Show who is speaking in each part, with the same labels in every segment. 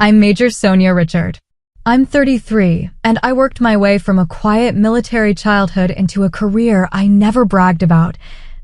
Speaker 1: I'm Major Sonia Richard. I'm 33, and I worked my way from a quiet military childhood into a career I never bragged about,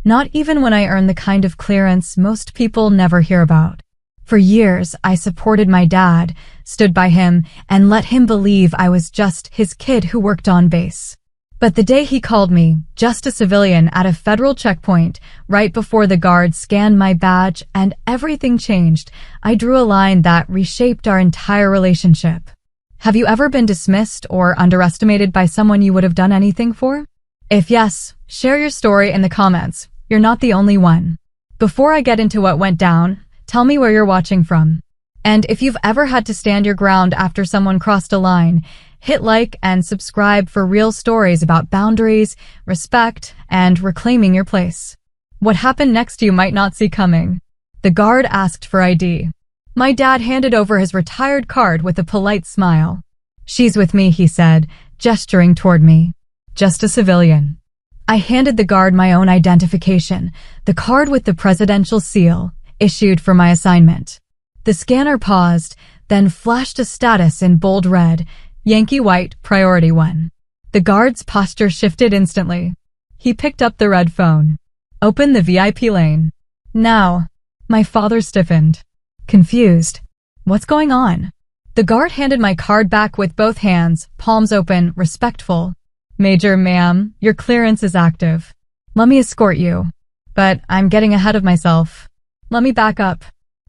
Speaker 1: not even when I earned the kind of clearance most people never hear about. For years, I supported my dad, stood by him, and let him believe I was just his kid who worked on base. But the day he called me, just a civilian at a federal checkpoint, right before the guards scanned my badge and everything changed, I drew a line that reshaped our entire relationship. Have you ever been dismissed or underestimated by someone you would have done anything for? If yes, share your story in the comments. You're not the only one. Before I get into what went down, tell me where you're watching from. And if you've ever had to stand your ground after someone crossed a line, hit like and subscribe for real stories about boundaries, respect, and reclaiming your place. What happened next you might not see coming. The guard asked for ID. My dad handed over his retired card with a polite smile. "She's with me," he said, gesturing toward me. "Just a civilian." I handed the guard my own identification, the card with the presidential seal, issued for my assignment. The scanner paused, then flashed a status in bold red, Yankee White, Priority 1. The guard's posture shifted instantly. He picked up the red phone. "Open the VIP lane." "Now." My father stiffened. Confused. "What's going on?" The guard handed my card back with both hands, palms open, respectful. "Major, ma'am, your clearance is active. Let me escort you." "But I'm getting ahead of myself. Let me back up."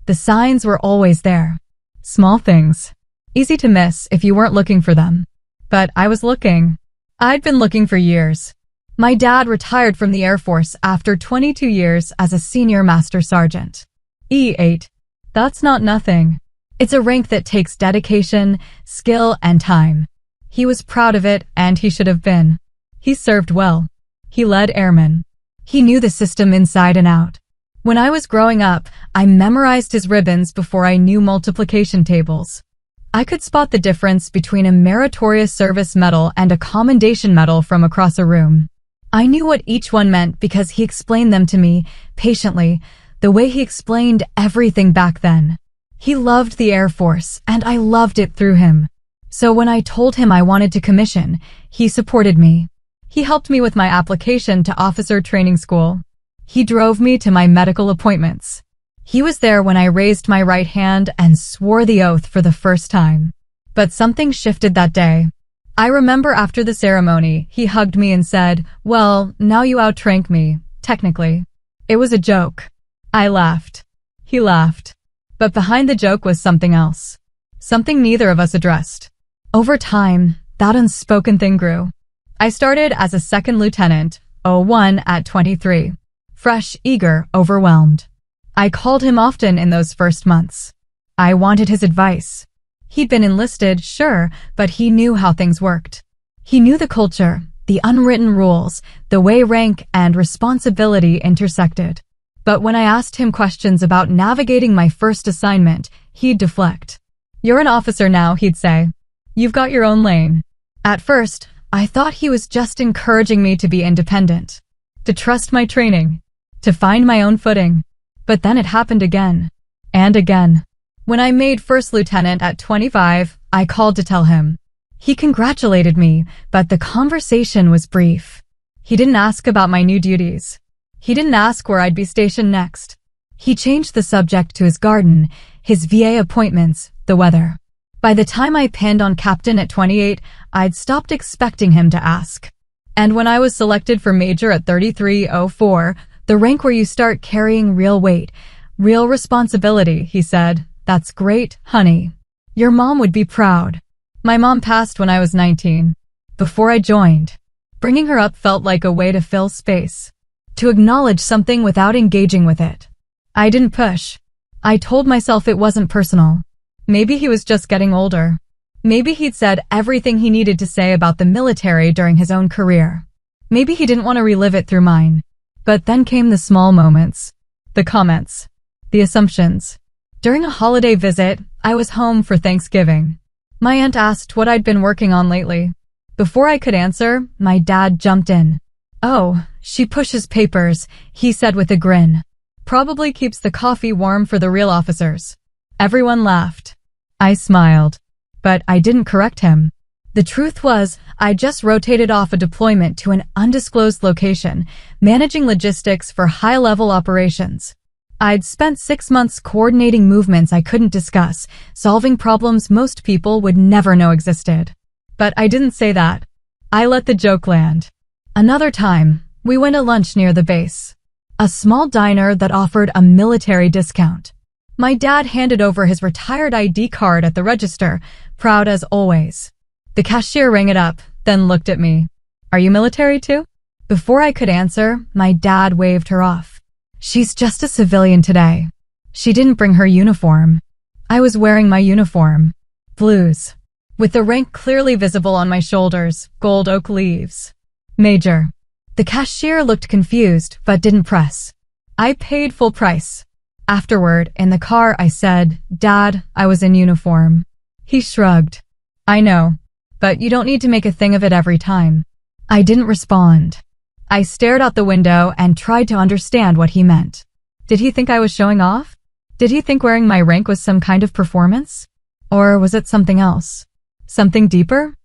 Speaker 1: The signs were always there. Small things. Easy to miss if you weren't looking for them. But I was looking. I'd been looking for years. My dad retired from the Air Force after 22 years as a senior master sergeant. E8. That's not nothing. It's a rank that takes dedication, skill, and time. He was proud of it, and he should have been. He served well. He led airmen. He knew the system inside and out. When I was growing up, I memorized his ribbons before I knew multiplication tables. I could spot the difference between a meritorious service medal and a commendation medal from across a room. I knew what each one meant because he explained them to me, patiently, the way he explained everything back then. He loved the Air Force, and I loved it through him. So when I told him I wanted to commission, he supported me. He helped me with my application to officer training school. He drove me to my medical appointments. He was there when I raised my right hand and swore the oath for the first time. But something shifted that day. I remember after the ceremony, he hugged me and said, "Well, now you outrank me, technically." It was a joke. I laughed. He laughed. But behind the joke was something else. Something neither of us addressed. Over time, that unspoken thing grew. I started as a second lieutenant, 01 at 23. Fresh, eager, overwhelmed. I called him often in those first months. I wanted his advice. He'd been enlisted, sure, but he knew how things worked. He knew the culture, the unwritten rules, the way rank and responsibility intersected. But when I asked him questions about navigating my first assignment, he'd deflect. "You're an officer now," he'd say. "You've got your own lane." At first, I thought he was just encouraging me to be independent, to trust my training, to find my own footing. But then it happened again. And again. When I made first lieutenant at 25, I called to tell him. He congratulated me, but the conversation was brief. He didn't ask about my new duties. He didn't ask where I'd be stationed next. He changed the subject to his garden, his VA appointments, the weather. By the time I pinned on captain at 28, I'd stopped expecting him to ask. And when I was selected for major at 3304, the rank where you start carrying real weight, real responsibility, he said, "That's great, honey. Your mom would be proud." My mom passed when I was 19, before I joined. Bringing her up felt like a way to fill space, to acknowledge something without engaging with it. I didn't push. I told myself it wasn't personal. Maybe he was just getting older. Maybe he'd said everything he needed to say about the military during his own career. Maybe he didn't want to relive it through mine. But then came the small moments, the comments, the assumptions. During a holiday visit, I was home for Thanksgiving. My aunt asked what I'd been working on lately. Before I could answer, my dad jumped in. "Oh, she pushes papers," he said with a grin. "Probably keeps the coffee warm for the real officers." Everyone laughed. I smiled, but I didn't correct him. The truth was, I just rotated off a deployment to an undisclosed location, managing logistics for high-level operations. I'd spent 6 months coordinating movements I couldn't discuss, solving problems most people would never know existed. But I didn't say that. I let the joke land. Another time, we went to lunch near the base. A small diner that offered a military discount. My dad handed over his retired ID card at the register, proud as always. The cashier rang it up, then looked at me. Are you military too? Before I could answer, my dad waved her off. She's just a civilian today. She didn't bring her uniform. I was wearing my uniform. Blues. With the rank clearly visible on my shoulders, gold oak leaves. Major. The cashier looked confused, but didn't press. I paid full price. Afterward, in the car, I said, Dad, I was in uniform. He shrugged. I know, but you don't need to make a thing of it every time. I didn't respond. I stared out the window and tried to understand what he meant. Did he think I was showing off? Did he think wearing my rank was some kind of performance? Or was it something else? Something deeper?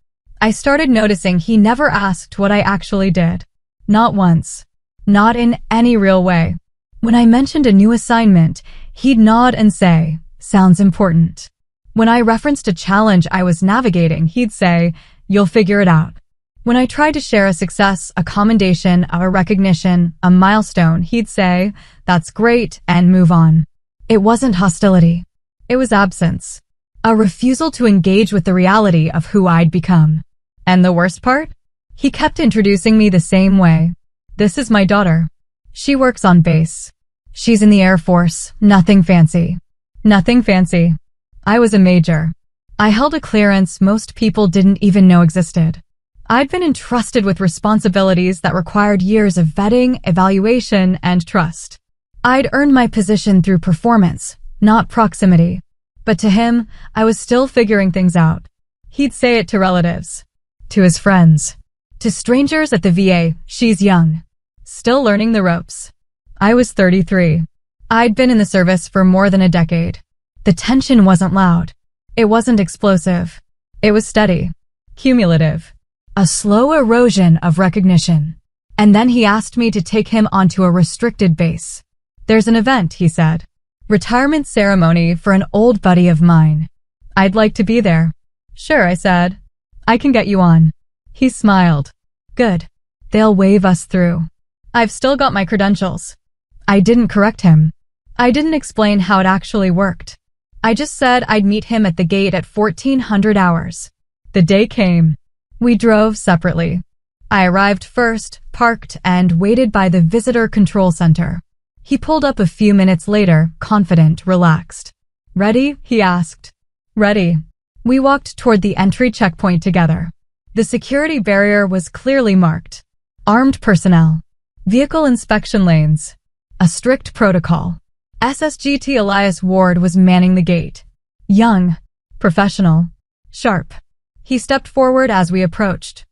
Speaker 1: I started noticing he never asked what I actually did. Not once. Not in any real way. When I mentioned a new assignment, he'd nod and say, sounds important. When I referenced a challenge I was navigating, he'd say, you'll figure it out. When I tried to share a success, a commendation, a recognition, a milestone, he'd say, that's great, and move on. It wasn't hostility. It was absence. A refusal to engage with the reality of who I'd become. And the worst part? He kept introducing me the same way. This is my daughter. She works on base. She's in the Air Force. Nothing fancy. Nothing fancy. I was a major. I held a clearance most people didn't even know existed. I'd been entrusted with responsibilities that required years of vetting, evaluation, and trust. I'd earned my position through performance, not proximity. But to him, I was still figuring things out. He'd say it to relatives, to his friends, to strangers at the VA, she's young, still learning the ropes. I was 33. I'd been in the service for more than a decade. The tension wasn't loud. It wasn't explosive. It was steady, cumulative, a slow erosion of recognition. And then he asked me to take him onto a restricted base. There's an event, he said. Retirement ceremony for an old buddy of mine. I'd like to be there. Sure, I said. I can get you on. He smiled. Good. They'll wave us through. I've still got my credentials. I didn't correct him. I didn't explain how it actually worked. I just said I'd meet him at the gate at 1400 hours. The day came. We drove separately. I arrived first, parked, and waited by the visitor control center. He pulled up a few minutes later, confident, relaxed. Ready? He asked. Ready. We walked toward the entry checkpoint together. The security barrier was clearly marked. Armed personnel. Vehicle inspection lanes. A strict protocol. SSGT Elias Ward was manning the gate. Young. Professional. Sharp. He stepped forward as we approached.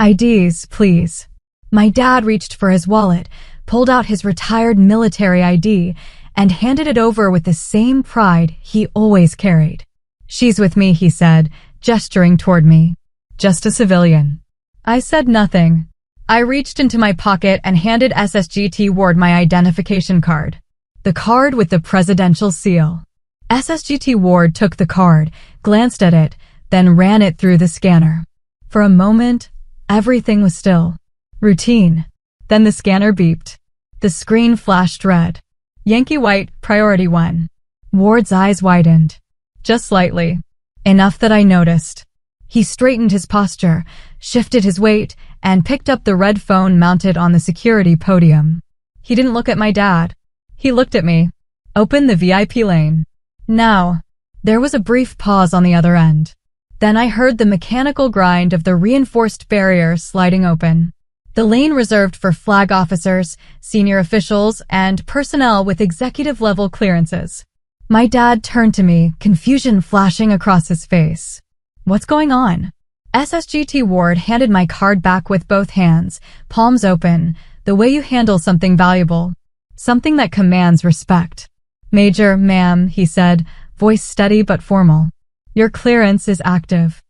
Speaker 1: IDs, please. My dad reached for his wallet, pulled out his retired military ID, and handed it over with the same pride he always carried. She's with me, he said, gesturing toward me. Just a civilian. I said nothing. I reached into my pocket and handed SSGT Ward my identification card. The card with the presidential seal. SSGT Ward took the card, glanced at it, then ran it through the scanner. For a moment, everything was still. Routine. Then the scanner beeped. The screen flashed red. Yankee White, Priority 1. Ward's eyes widened. Just slightly. Enough that I noticed. He straightened his posture, shifted his weight, and picked up the red phone mounted on the security podium. He didn't look at my dad. He looked at me. Open the VIP lane. Now. There was a brief pause on the other end. Then I heard the mechanical grind of the reinforced barrier sliding open. The lane reserved for flag officers, senior officials, and personnel with executive-level clearances. My dad turned to me, confusion flashing across his face. What's going on? SSGT Ward handed my card back with both hands, palms open, the way you handle something valuable. Something that commands respect. Major, ma'am, he said, voice steady but formal. Your clearance is active.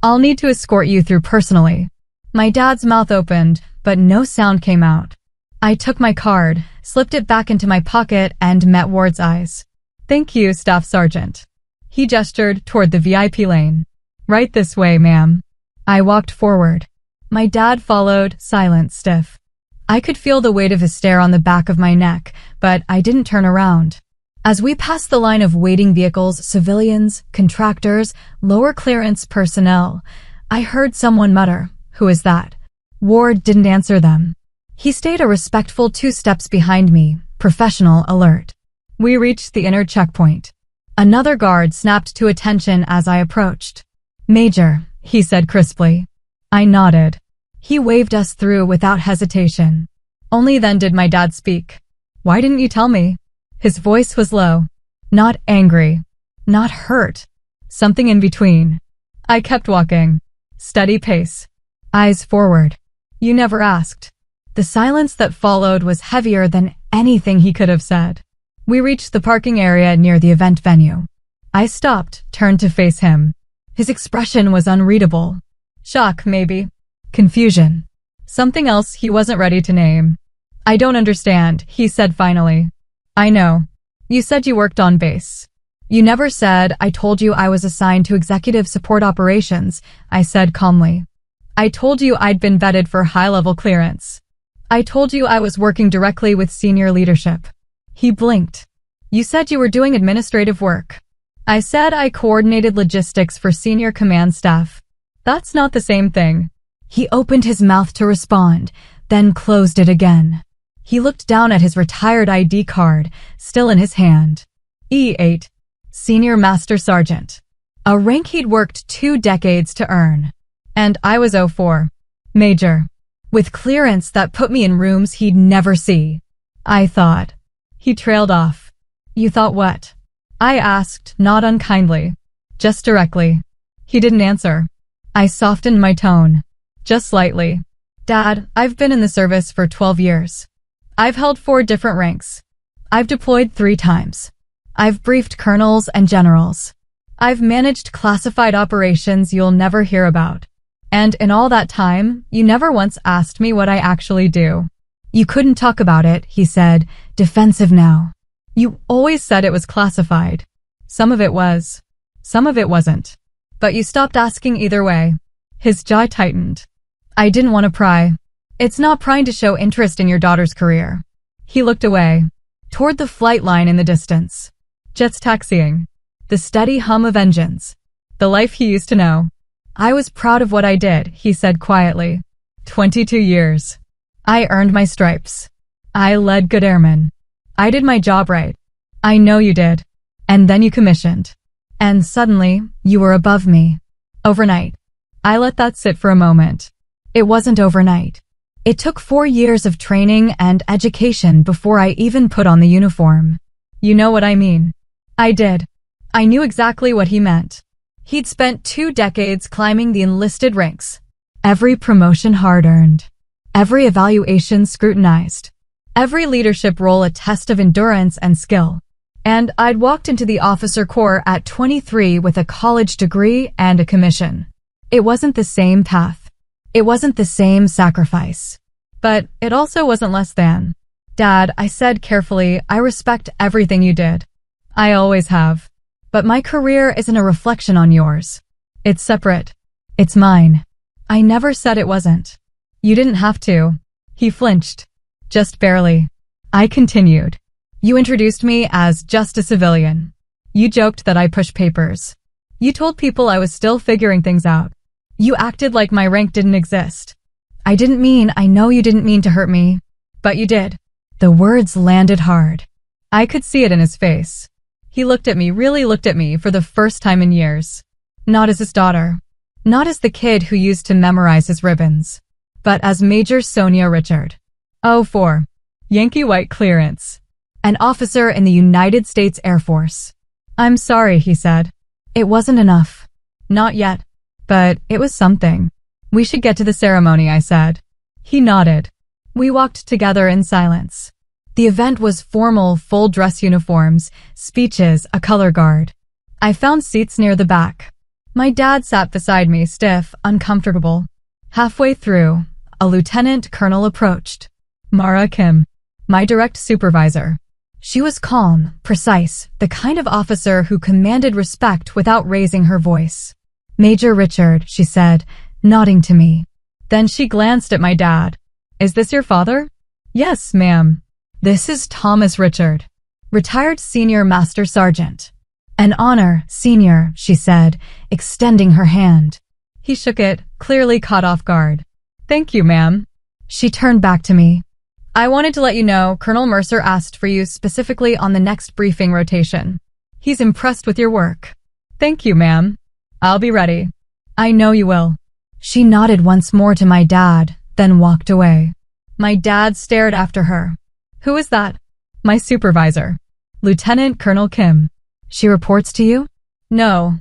Speaker 1: I'll need to escort you through personally. My dad's mouth opened, but no sound came out. I took my card, slipped it back into my pocket, and met Ward's eyes. Thank you, Staff Sergeant. He gestured toward the VIP lane. Right this way, ma'am. I walked forward. My dad followed, silent, stiff. I could feel the weight of his stare on the back of my neck, but I didn't turn around. As we passed the line of waiting vehicles, civilians, contractors, lower clearance personnel, I heard someone mutter, "Who is that?" Ward didn't answer them. He stayed a respectful 2 steps behind me, professional, alert. We reached the inner checkpoint. Another guard snapped to attention as I approached. "Major," he said crisply. I nodded. He waved us through without hesitation. Only then did my dad speak. "Why didn't you tell me?" His voice was low. Not angry. Not hurt. Something in between. I kept walking. Steady pace. Eyes forward. "You never asked." The silence that followed was heavier than anything he could have said. We reached the parking area near the event venue. I stopped, turned to face him. His expression was unreadable. Shock, maybe. Confusion. Something else he wasn't ready to name. "I don't understand," he said finally. "I know. You said you worked on base. You never said I told you I was assigned to executive support operations," I said calmly. "I told you I'd been vetted for high-level clearance. I told you I was working directly with senior leadership." He blinked. "You said you were doing administrative work." I said I coordinated logistics for senior command staff. "That's not the same thing." He opened his mouth to respond, then closed it again. He looked down at his retired ID card, still in his hand. E8. Senior Master Sergeant. A rank he'd worked 2 decades to earn. And I was 04. Major. With clearance that put me in rooms he'd never see. I thought. He trailed off. "You thought what?" I asked, not unkindly. Just directly. He didn't answer. I softened my tone. Just slightly. "Dad, I've been in the service for 12 years. I've held 4 different ranks. I've deployed 3 times. I've briefed colonels and generals. I've managed classified operations you'll never hear about. And in all that time, you never once asked me what I actually do." "You couldn't talk about it," he said, defensive now. "You always said it was classified. Some of it was. Some of it wasn't. But you stopped asking either way." His jaw tightened. I didn't want to pry. "It's not prying to show interest in your daughter's career." He looked away, toward the flight line in the distance. Jets taxiing. The steady hum of engines. The life he used to know. "I was proud of what I did," he said quietly. 22 years. I earned my stripes. I led good airmen. I did my job right. I know you did. And then you commissioned. And suddenly, you were above me. Overnight. I let that sit for a moment. It wasn't overnight. It took 4 years of training and education before I even put on the uniform. You know what I mean. I did. I knew exactly what he meant. He'd spent 2 decades climbing the enlisted ranks. Every promotion hard-earned. Every evaluation scrutinized. Every leadership role a test of endurance and skill. And I'd walked into the officer corps at 23 with a college degree and a commission. It wasn't the same path. It wasn't the same sacrifice. But it also wasn't less than. "Dad," I said carefully, "I respect everything you did. I always have. But my career isn't a reflection on yours. It's separate. It's mine." I never said it wasn't. "You didn't have to." He flinched. Just barely. I continued. "You introduced me as just a civilian. You joked that I pushed papers. You told people I was still figuring things out. You acted like my rank didn't exist. I know you didn't mean to hurt me. But you did." The words landed hard. I could see it in his face. He really looked at me for the first time in years. Not as his daughter. Not as the kid who used to memorize his ribbons. But as Major Sonia Richard. 04. Yankee White clearance. An officer in the United States Air Force. "I'm sorry," he said. "It wasn't enough. Not yet. But it was something." "We should get to the ceremony," I said. He nodded. We walked together in silence. The event was formal, full-dress uniforms, speeches, a color guard. I found seats near the back. My dad sat beside me, stiff, uncomfortable. Halfway through, a lieutenant colonel approached. Mara Kim, my direct supervisor. She was calm, precise, the kind of officer who commanded respect without raising her voice. Major Richard, she said, nodding to me. Then she glanced at my dad. Is this your father? Yes, ma'am. This is Thomas Richard, retired senior master sergeant. An honor, senior, she said, extending her hand. He shook it, clearly caught off guard. Thank you, ma'am. She turned back to me. I wanted to let you know Colonel Mercer asked for you specifically on the next briefing rotation. He's impressed with your work. Thank you, ma'am. I'll be ready. I know you will. She nodded once more to my dad, then walked away. My dad stared after her. Who is that? My supervisor. Lieutenant Colonel Kim. She reports to you? No.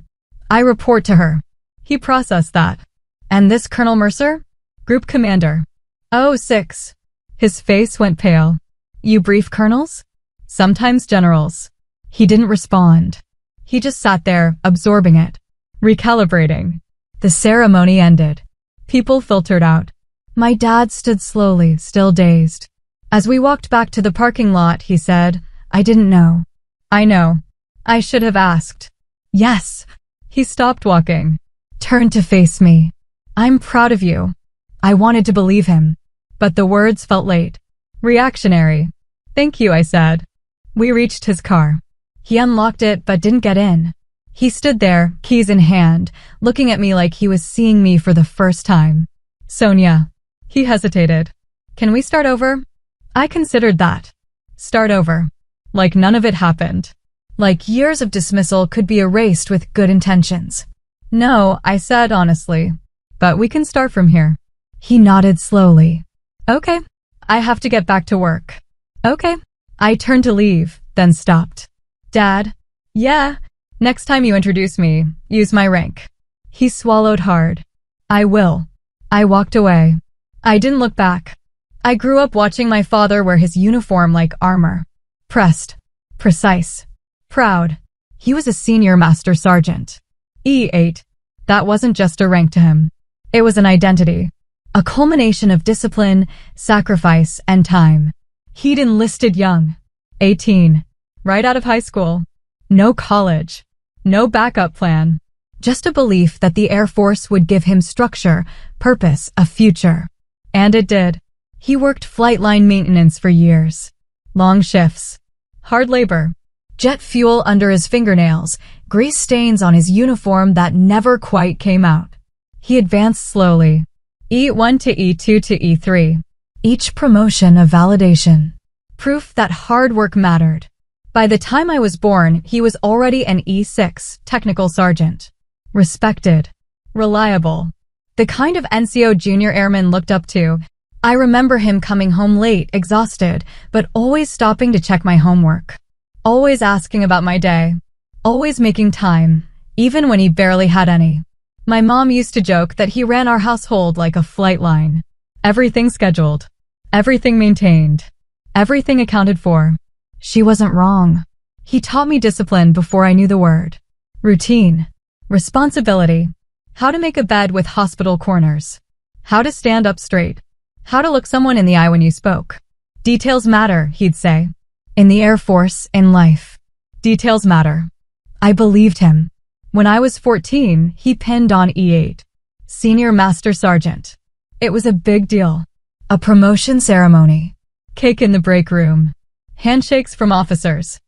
Speaker 1: I report to her. He processed that. And this Colonel Mercer? Group Commander. Oh, 6. His face went pale. You brief colonels? Sometimes generals. He didn't respond. He just sat there, absorbing it. Recalibrating. The ceremony ended. People filtered out. My dad stood slowly, still dazed. As we walked back to the parking lot, he said, I didn't know. I know. I should have asked. Yes. He stopped walking. Turned to face me. I'm proud of you. I wanted to believe him. But the words felt late. Reactionary. Thank you, I said. We reached his car. He unlocked it but didn't get in. He stood there, keys in hand, looking at me like he was seeing me for the first time. Sonia. He hesitated. Can we start over? I considered that. Start over. Like none of it happened. Like years of dismissal could be erased with good intentions. No, I said honestly. But we can start from here. He nodded slowly. Okay. I have to get back to work. Okay. I turned to leave, then stopped. Dad? Yeah. Next time you introduce me, use my rank. He swallowed hard. I will. I walked away. I didn't look back. I grew up watching my father wear his uniform like armor. Pressed. Precise. Proud. He was a senior master sergeant. E8. That wasn't just a rank to him. It was an identity. A culmination of discipline, sacrifice, and time. He'd enlisted young. 18. Right out of high school. No college. No backup plan. Just a belief that the Air Force would give him structure, purpose, a future. And it did. He worked flight line maintenance for years. Long shifts. Hard labor. Jet fuel under his fingernails, grease stains on his uniform that never quite came out. He advanced slowly. E1 to E2 to E3. Each promotion a validation. Proof that hard work mattered. By the time I was born, he was already an E6 technical sergeant. Respected. Reliable. The kind of NCO junior airman looked up to. I remember him coming home late, exhausted, but always stopping to check my homework. Always asking about my day. Always making time, even when he barely had any. My mom used to joke that he ran our household like a flight line. Everything scheduled. Everything maintained. Everything accounted for. She wasn't wrong. He taught me discipline before I knew the word. Routine. Responsibility. How to make a bed with hospital corners. How to stand up straight. How to look someone in the eye when you spoke. Details matter, he'd say. In the Air Force, in life. Details matter. I believed him. When I was 14, he pinned on E8. Senior Master Sergeant. It was a big deal. A promotion ceremony. Cake in the break room. Handshakes from officers.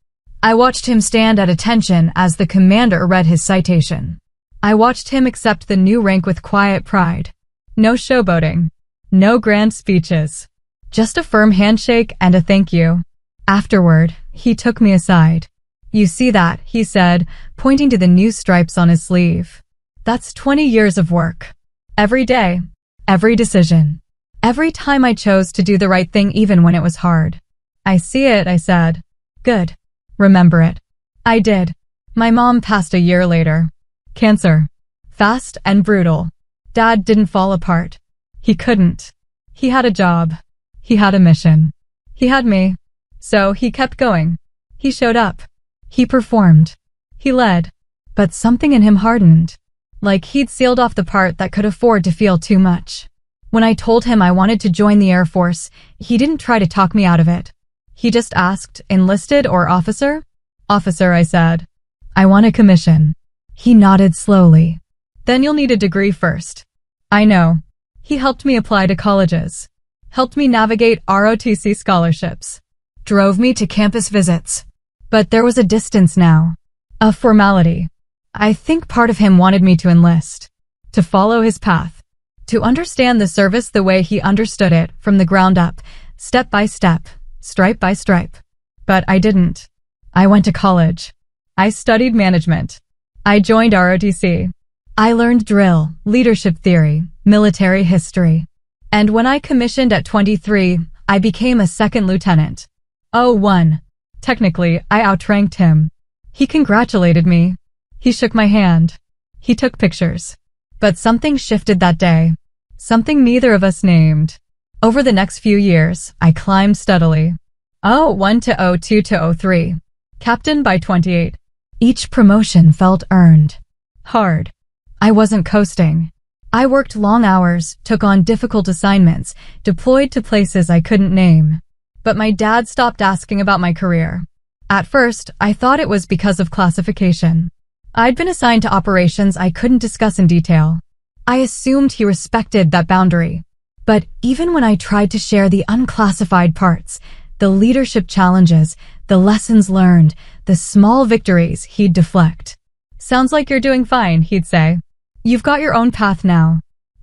Speaker 1: I watched him stand at attention as the commander read his citation. I watched him accept the new rank with quiet pride. No showboating. No grand speeches. Just a firm handshake and a thank you. Afterward, he took me aside. You see that, he said, pointing to the new stripes on his sleeve. That's 20 years of work. Every day. Every decision. Every time I chose to do the right thing even when it was hard. I see it, I said. Good. Remember it. I did. My mom passed a year later. Cancer. Fast and brutal. Dad didn't fall apart. He couldn't. He had a job. He had a mission. He had me. So he kept going. He showed up. He performed. He led. But something in him hardened. Like he'd sealed off the part that could afford to feel too much. When I told him I wanted to join the Air Force, he didn't try to talk me out of it. He just asked, enlisted or officer? Officer, I said. I want a commission. He nodded slowly. Then you'll need a degree first. I know. He helped me apply to colleges. Helped me navigate ROTC scholarships. Drove me to campus visits. But there was a distance now. A formality. I think part of him wanted me to enlist. To follow his path. To understand the service the way he understood it, from the ground up, step by step, stripe by stripe. But I didn't. I went to college. I studied management. I joined ROTC. I learned drill, leadership theory, military history. And when I commissioned at 23, I became a second lieutenant. Oh, one. Technically, I outranked him. He congratulated me. He shook my hand. He took pictures. But something shifted that day. Something neither of us named. Over the next few years, I climbed steadily. 01 to 02 to 03. Captain by 28. Each promotion felt earned. Hard. I wasn't coasting. I worked long hours, took on difficult assignments, deployed to places I couldn't name. But my dad stopped asking about my career. At first, I thought it was because of classification. I'd been assigned to operations I couldn't discuss in detail. I assumed he respected that boundary. But even when I tried to share the unclassified parts, the leadership challenges, the lessons learned, the small victories, he'd deflect. Sounds like you're doing fine, he'd say. You've got your own path now.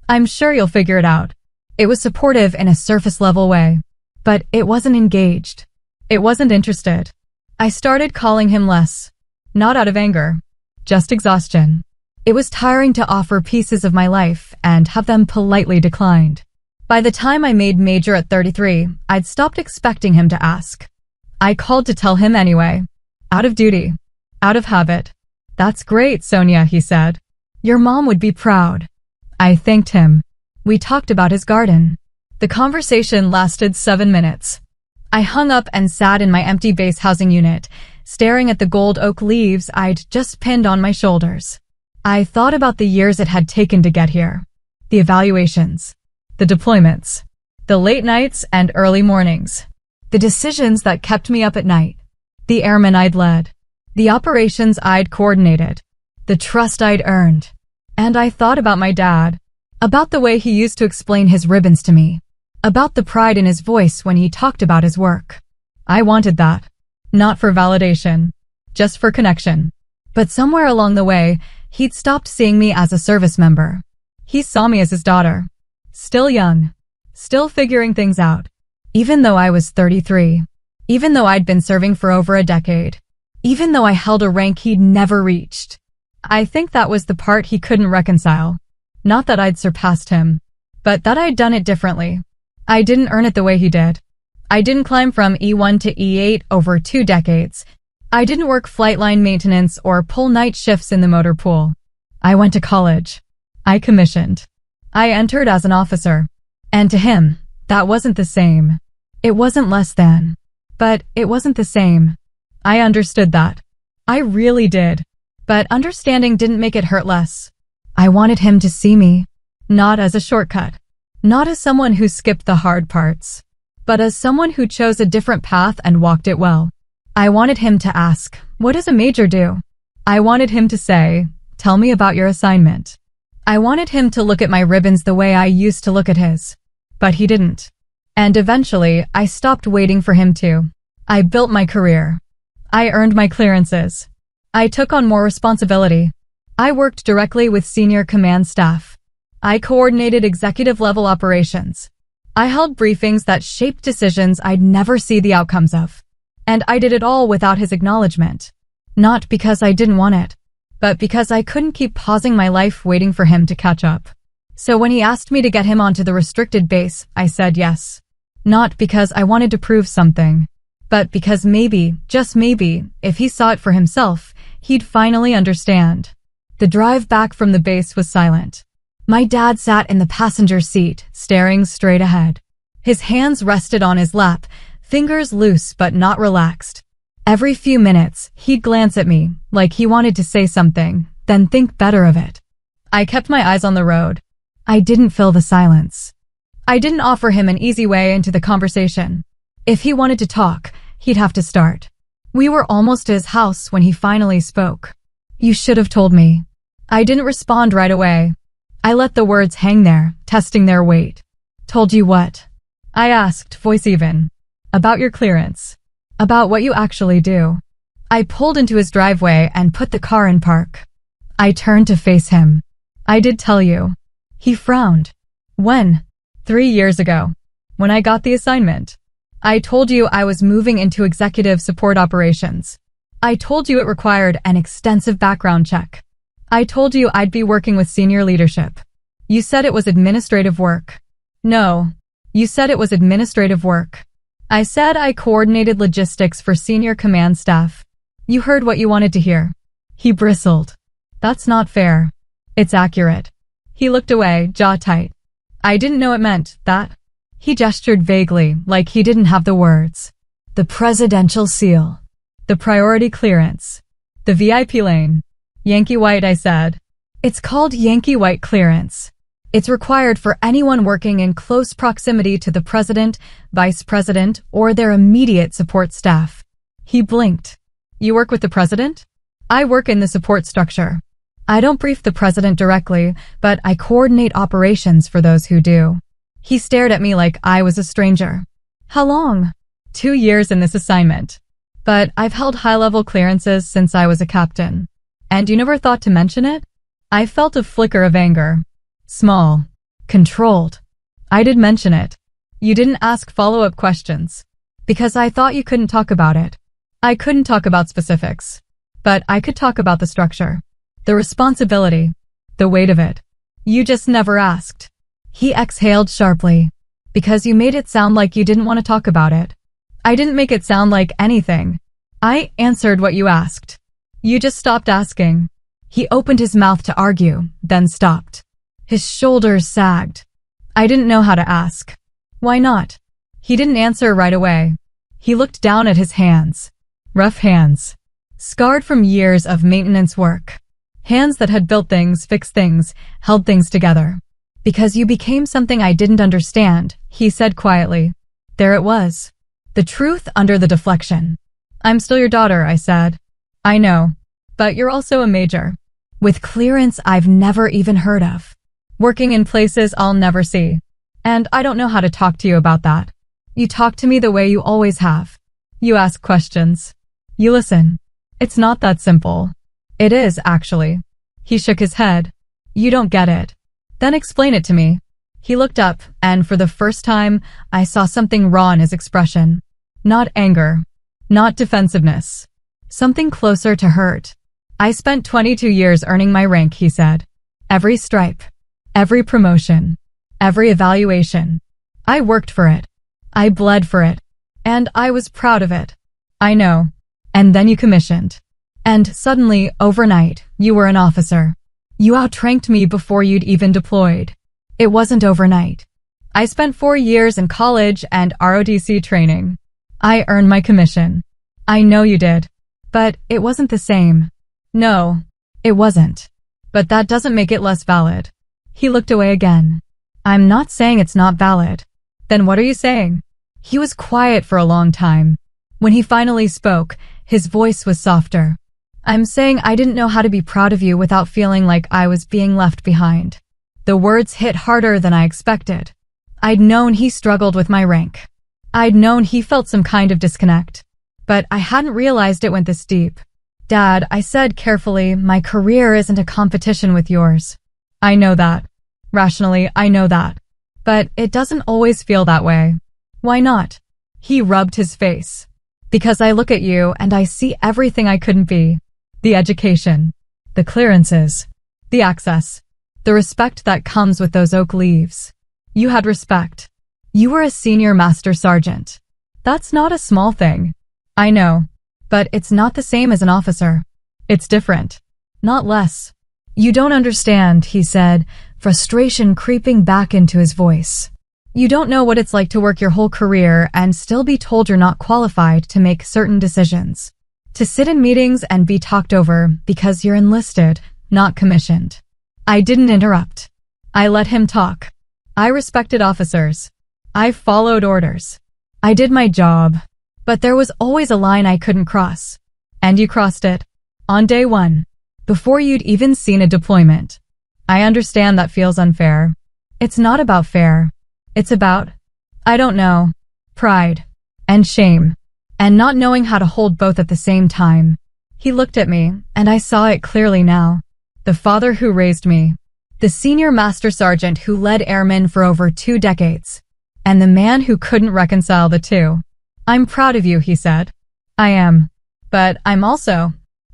Speaker 1: I'm sure you'll figure it out. It was supportive in a surface-level way. But it wasn't engaged. It wasn't interested. I started calling him less. Not out of anger. Just exhaustion. It was tiring to offer pieces of my life and have them politely declined. By the time I made major at 33, I'd stopped expecting him to ask. I called to tell him anyway. Out of duty. Out of habit. That's great, Sonia, he said. Your mom would be proud. I thanked him. We talked about his garden. The conversation lasted 7 minutes. I hung up and sat in my empty base housing unit, staring at the gold oak leaves I'd just pinned on my shoulders. I thought about the years it had taken to get here. The evaluations. The deployments. The late nights and early mornings. The decisions that kept me up at night. The airmen I'd led. The operations I'd coordinated. The trust I'd earned. And I thought about my dad. About the way he used to explain his ribbons to me. About the pride in his voice when he talked about his work. I wanted that. Not for validation. Just for connection. But somewhere along the way, he'd stopped seeing me as a service member. He saw me as his daughter. Still young. Still figuring things out. Even though I was 33. Even though I'd been serving for over a decade. Even though I held a rank he'd never reached. I think that was the part he couldn't reconcile. Not that I'd surpassed him. But that I'd done it differently. I didn't earn it the way he did. I didn't climb from E1 to E8 over 2 decades. I didn't work flight line maintenance or pull night shifts in the motor pool. I went to college. I commissioned. I entered as an officer. And to him, that wasn't the same. It wasn't less than. But it wasn't the same. I understood that. I really did. But understanding didn't make it hurt less. I wanted him to see me. Not as a shortcut. Not as someone who skipped the hard parts. But as someone who chose a different path and walked it well. I wanted him to ask, what does a major do? I wanted him to say, tell me about your assignment. I wanted him to look at my ribbons the way I used to look at his. But he didn't. And eventually, I stopped waiting for him to. I built my career. I earned my clearances. I took on more responsibility. I worked directly with senior command staff. I coordinated executive-level operations. I held briefings that shaped decisions I'd never see the outcomes of. And I did it all without his acknowledgement. Not because I didn't want it, but because I couldn't keep pausing my life waiting for him to catch up. So when he asked me to get him onto the restricted base, I said yes. Not because I wanted to prove something, but because maybe, just maybe, if he saw it for himself, he'd finally understand. The drive back from the base was silent. My dad sat in the passenger seat, staring straight ahead. His hands rested on his lap, fingers loose but not relaxed. Every few minutes, he'd glance at me, like he wanted to say something, then think better of it. I kept my eyes on the road. I didn't fill the silence. I didn't offer him an easy way into the conversation. If he wanted to talk, he'd have to start. We were almost to his house when he finally spoke. You should have told me. I didn't respond right away. I let the words hang there, testing their weight. Told you what? I asked, voice even. About your clearance. About what you actually do. I pulled into his driveway and put the car in park. I turned to face him. I did tell you. He frowned. When? 3 years ago. When I got the assignment. I told you I was moving into executive support operations. I told you it required an extensive background check. I told you I'd be working with senior leadership. You said it was administrative work. No. You said it was administrative work. I said I coordinated logistics for senior command staff. You heard what you wanted to hear. He bristled. That's not fair. It's accurate. He looked away, jaw tight. I didn't know it meant that. He gestured vaguely, like he didn't have the words. The presidential seal. The priority clearance. The VIP lane. Yankee White, I said. It's called Yankee White clearance. It's required for anyone working in close proximity to the president, vice president, or their immediate support staff. He blinked. You work with the president? I work in the support structure. I don't brief the president directly, but I coordinate operations for those who do. He stared at me like I was a stranger. How long? 2 years in this assignment. But I've held high-level clearances since I was a captain. And you never thought to mention it? I felt a flicker of anger. Small. Controlled. I did mention it. You didn't ask follow-up questions. Because I thought you couldn't talk about it. I couldn't talk about specifics. But I could talk about the structure. The responsibility. The weight of it. You just never asked. He exhaled sharply. Because you made it sound like you didn't want to talk about it. I didn't make it sound like anything. I answered what you asked. You just stopped asking. He opened his mouth to argue, then stopped. His shoulders sagged. I didn't know how to ask. Why not? He didn't answer right away. He looked down at his hands. Rough hands. Scarred from years of maintenance work. Hands that had built things, fixed things, held things together. Because you became something I didn't understand, he said quietly. There it was. The truth under the deflection. I'm still your daughter, I said. I know. But you're also a major. With clearance I've never even heard of. Working in places I'll never see. And I don't know how to talk to you about that. You talk to me the way you always have. You ask questions. You listen. It's not that simple. It is, actually. He shook his head. You don't get it. Then explain it to me. He looked up, and for the first time, I saw something raw in his expression. Not anger. Not defensiveness. Something closer to hurt. I spent 22 years earning my rank, he said. Every stripe. Every promotion. Every evaluation. I worked for it. I bled for it. And I was proud of it. I know. And then you commissioned. And suddenly, overnight, you were an officer. You outranked me before you'd even deployed. It wasn't overnight. I spent 4 years in college and ROTC training. I earned my commission. I know you did. But it wasn't the same. No, it wasn't. But that doesn't make it less valid. He looked away again. I'm not saying it's not valid. Then what are you saying? He was quiet for a long time. When he finally spoke, his voice was softer. I'm saying I didn't know how to be proud of you without feeling like I was being left behind. The words hit harder than I expected. I'd known he struggled with my rank. I'd known he felt some kind of disconnect. But I hadn't realized it went this deep. Dad, I said carefully, my career isn't a competition with yours. I know that. Rationally, I know that. But it doesn't always feel that way. Why not? He rubbed his face. Because I look at you and I see everything I couldn't be. The education. The clearances. The access. The respect that comes with those oak leaves. You had respect. You were a senior master sergeant. That's not a small thing. I know. But it's not the same as an officer. It's different. Not less. You don't understand, he said, frustration creeping back into his voice. You don't know what it's like to work your whole career and still be told you're not qualified to make certain decisions. To sit in meetings and be talked over because you're enlisted, not commissioned. I didn't interrupt. I let him talk. I respected officers. I followed orders. I did my job. But there was always a line I couldn't cross. And you crossed it. On day one. Before you'd even seen a deployment. I understand that feels unfair. It's not about fair. It's about, I don't know, pride. And shame. And not knowing how to hold both at the same time. He looked at me, and I saw it clearly now. The father who raised me. The senior master sergeant who led airmen for over 2 decades. And the man who couldn't reconcile the two. I'm proud of you, he said. I am. But I'm also,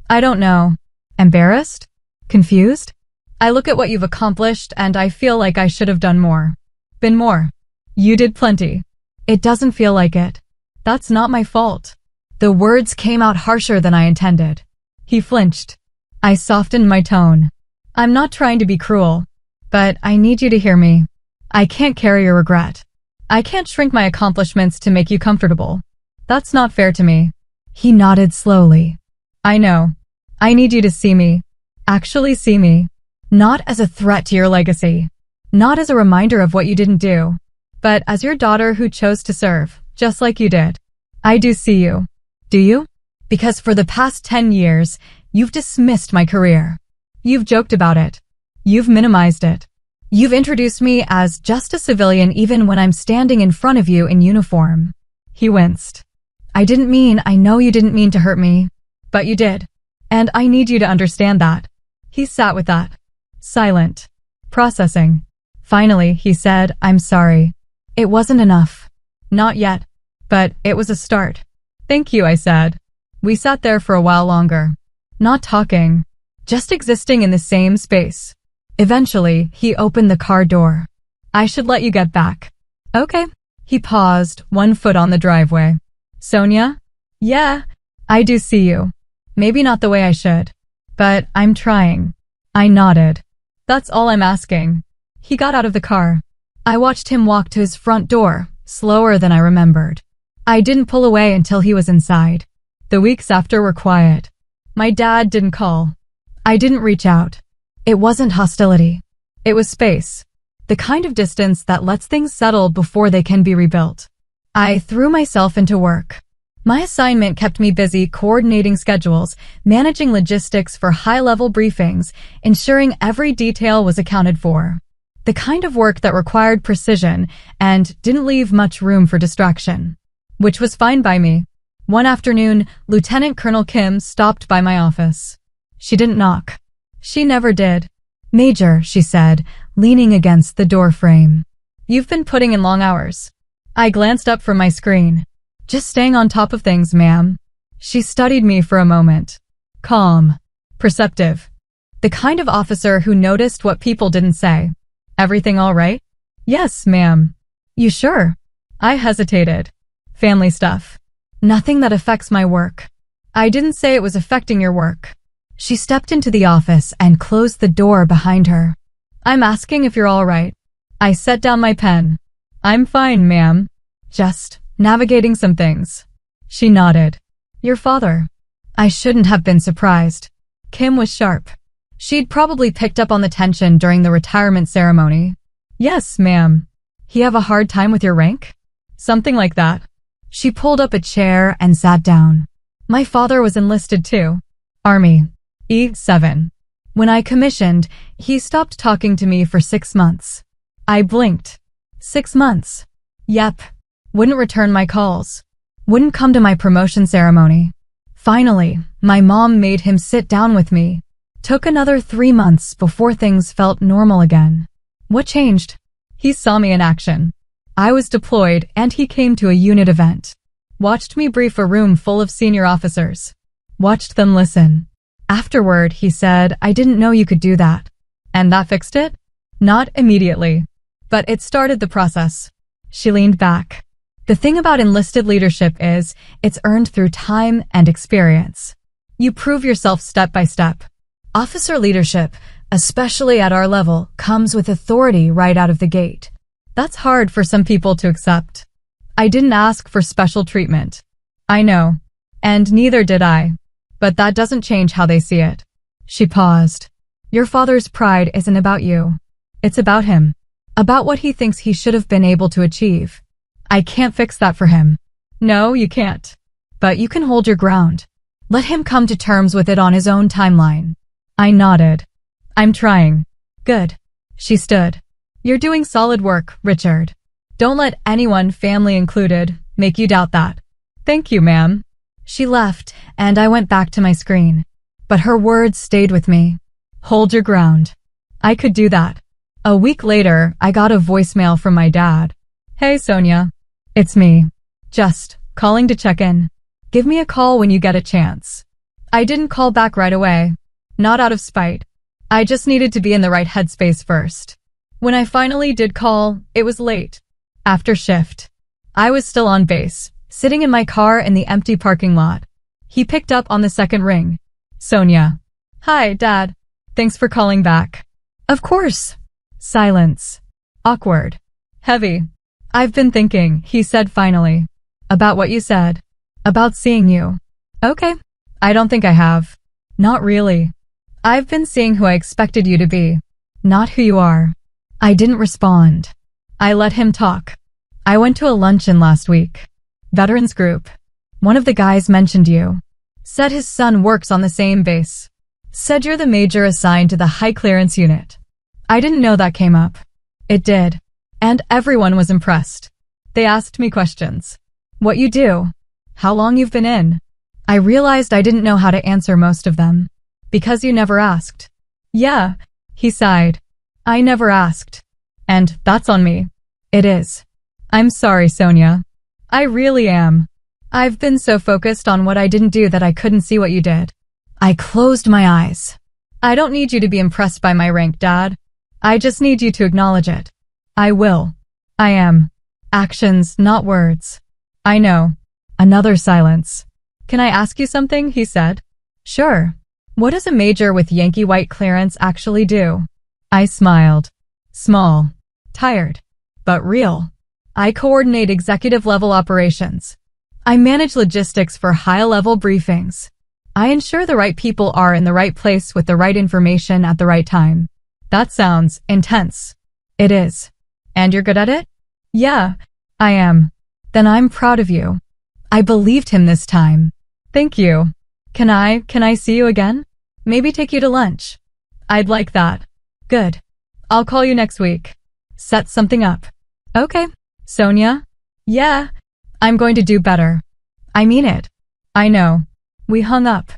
Speaker 1: I don't know, embarrassed? Confused? I look at what you've accomplished and I feel like I should have done more. Been more. You did plenty. It doesn't feel like it. That's not my fault. The words came out harsher than I intended. He flinched. I softened my tone. I'm not trying to be cruel, but I need you to hear me. I can't carry your regret. I can't shrink my accomplishments to make you comfortable. That's not fair to me. He nodded slowly. I know. I need you to see me. Actually see me. Not as a threat to your legacy. Not as a reminder of what you didn't do. But as your daughter who chose to serve, just like you did. I do see you. Do you? Because for the past 10 years, you've dismissed my career. You've joked about it. You've minimized it. You've introduced me as just a civilian even when I'm standing in front of you in uniform. He winced. I know you didn't mean to hurt me. But you did. And I need you to understand that. He sat with that. Silent. Processing. Finally, he said, I'm sorry. It wasn't enough. Not yet. But it was a start. Thank you, I said. We sat there for a while longer. Not talking. Just existing in the same space. Eventually, he opened the car door. I should let you get back. Okay. He paused, one foot on the driveway. Sonia? Yeah, I do see you. Maybe not the way I should. But I'm trying. I nodded. That's all I'm asking. He got out of the car. I watched him walk to his front door, slower than I remembered. I didn't pull away until he was inside. The weeks after were quiet. My dad didn't call. I didn't reach out. It wasn't hostility. It was space. The kind of distance that lets things settle before they can be rebuilt. I threw myself into work. My assignment kept me busy coordinating schedules, managing logistics for high-level briefings, ensuring every detail was accounted for. The kind of work that required precision and didn't leave much room for distraction. Which was fine by me. One afternoon, Lieutenant Colonel Kim stopped by my office. She didn't knock. She never did. Major, she said, leaning against the door frame. You've been putting in long hours. I glanced up from my screen. Just staying on top of things, ma'am. She studied me for a moment. Calm. Perceptive. The kind of officer who noticed what people didn't say. Everything all right? Yes, ma'am. You sure? I hesitated. Family stuff. Nothing that affects my work. I didn't say it was affecting your work. She stepped into the office and closed the door behind her. I'm asking if you're all right. I set down my pen. I'm fine, ma'am. Just navigating some things. She nodded. Your father. I shouldn't have been surprised. Kim was sharp. She'd probably picked up on the tension during the retirement ceremony. Yes, ma'am. He have a hard time with your rank? Something like that. She pulled up a chair and sat down. My father was enlisted too. Army. E7. When I commissioned, he stopped talking to me for 6 months. I blinked. 6 months. Yep. Wouldn't return my calls. Wouldn't come to my promotion ceremony. Finally, my mom made him sit down with me. Took another 3 months before things felt normal again. What changed? He saw me in action. I was deployed and he came to a unit event. Watched me brief a room full of senior officers. Watched them listen. Afterward, he said, I didn't know you could do that. And that fixed it? Not immediately. But it started the process. She leaned back. The thing about enlisted leadership is, it's earned through time and experience. You prove yourself step by step. Officer leadership, especially at our level, comes with authority right out of the gate. That's hard for some people to accept. I didn't ask for special treatment. I know. And neither did I. but that doesn't change how they see it. She paused. Your father's pride isn't about you. It's about him. About what he thinks he should have been able to achieve. I can't fix that for him. No, you can't. But you can hold your ground. Let him come to terms with it on his own timeline. I nodded. I'm trying. Good. She stood. You're doing solid work, Richard. Don't let anyone, family included, make you doubt that. Thank you, ma'am. She left, and I went back to my screen. But her words stayed with me. Hold your ground. I could do that. A week later, I got a voicemail from my dad. Hey, Sonia. It's me. Just calling to check in. Give me a call when you get a chance. I didn't call back right away. Not out of spite. I just needed to be in the right headspace first. When I finally did call, it was late. After shift. I was still on base, sitting in my car in the empty parking lot. He picked up on the second ring. Sonia. Hi, Dad. Thanks for calling back. Of course. Silence. Awkward. Heavy. I've been thinking, he said finally. About what you said. About seeing you. Okay. I don't think I have. Not really. I've been seeing who I expected you to be. Not who you are. I didn't respond. I let him talk. I went to a luncheon last week. Veterans group. One of the guys mentioned you. Said his son works on the same base. Said you're the major assigned to the high clearance unit. I didn't know that came up. It did. And everyone was impressed. They asked me questions. What you do? How long you've been in? I realized I didn't know how to answer most of them. Because you never asked. Yeah, he sighed. I never asked. And that's on me. It is. I'm sorry, Sonia. I really am. I've been so focused on what I didn't do that I couldn't see what you did. I closed my eyes. I don't need you to be impressed by my rank, Dad. I just need you to acknowledge it. I will. I am. Actions, not words. I know. Another silence. Can I ask you something? He said. Sure. What does a major with Yankee White clearance actually do? I smiled. Small. Tired. But real. I coordinate executive-level operations. I manage logistics for high-level briefings. I ensure the right people are in the right place with the right information at the right time. That sounds intense. It is. And you're good at it? Yeah, I am. Then I'm proud of you. I believed him this time. Thank you. Can I see you again? Maybe take you to lunch. I'd like that. Good. I'll call you next week. Set something up. Okay. Sonia? Yeah. I'm going to do better. I mean it. I know. We hung up.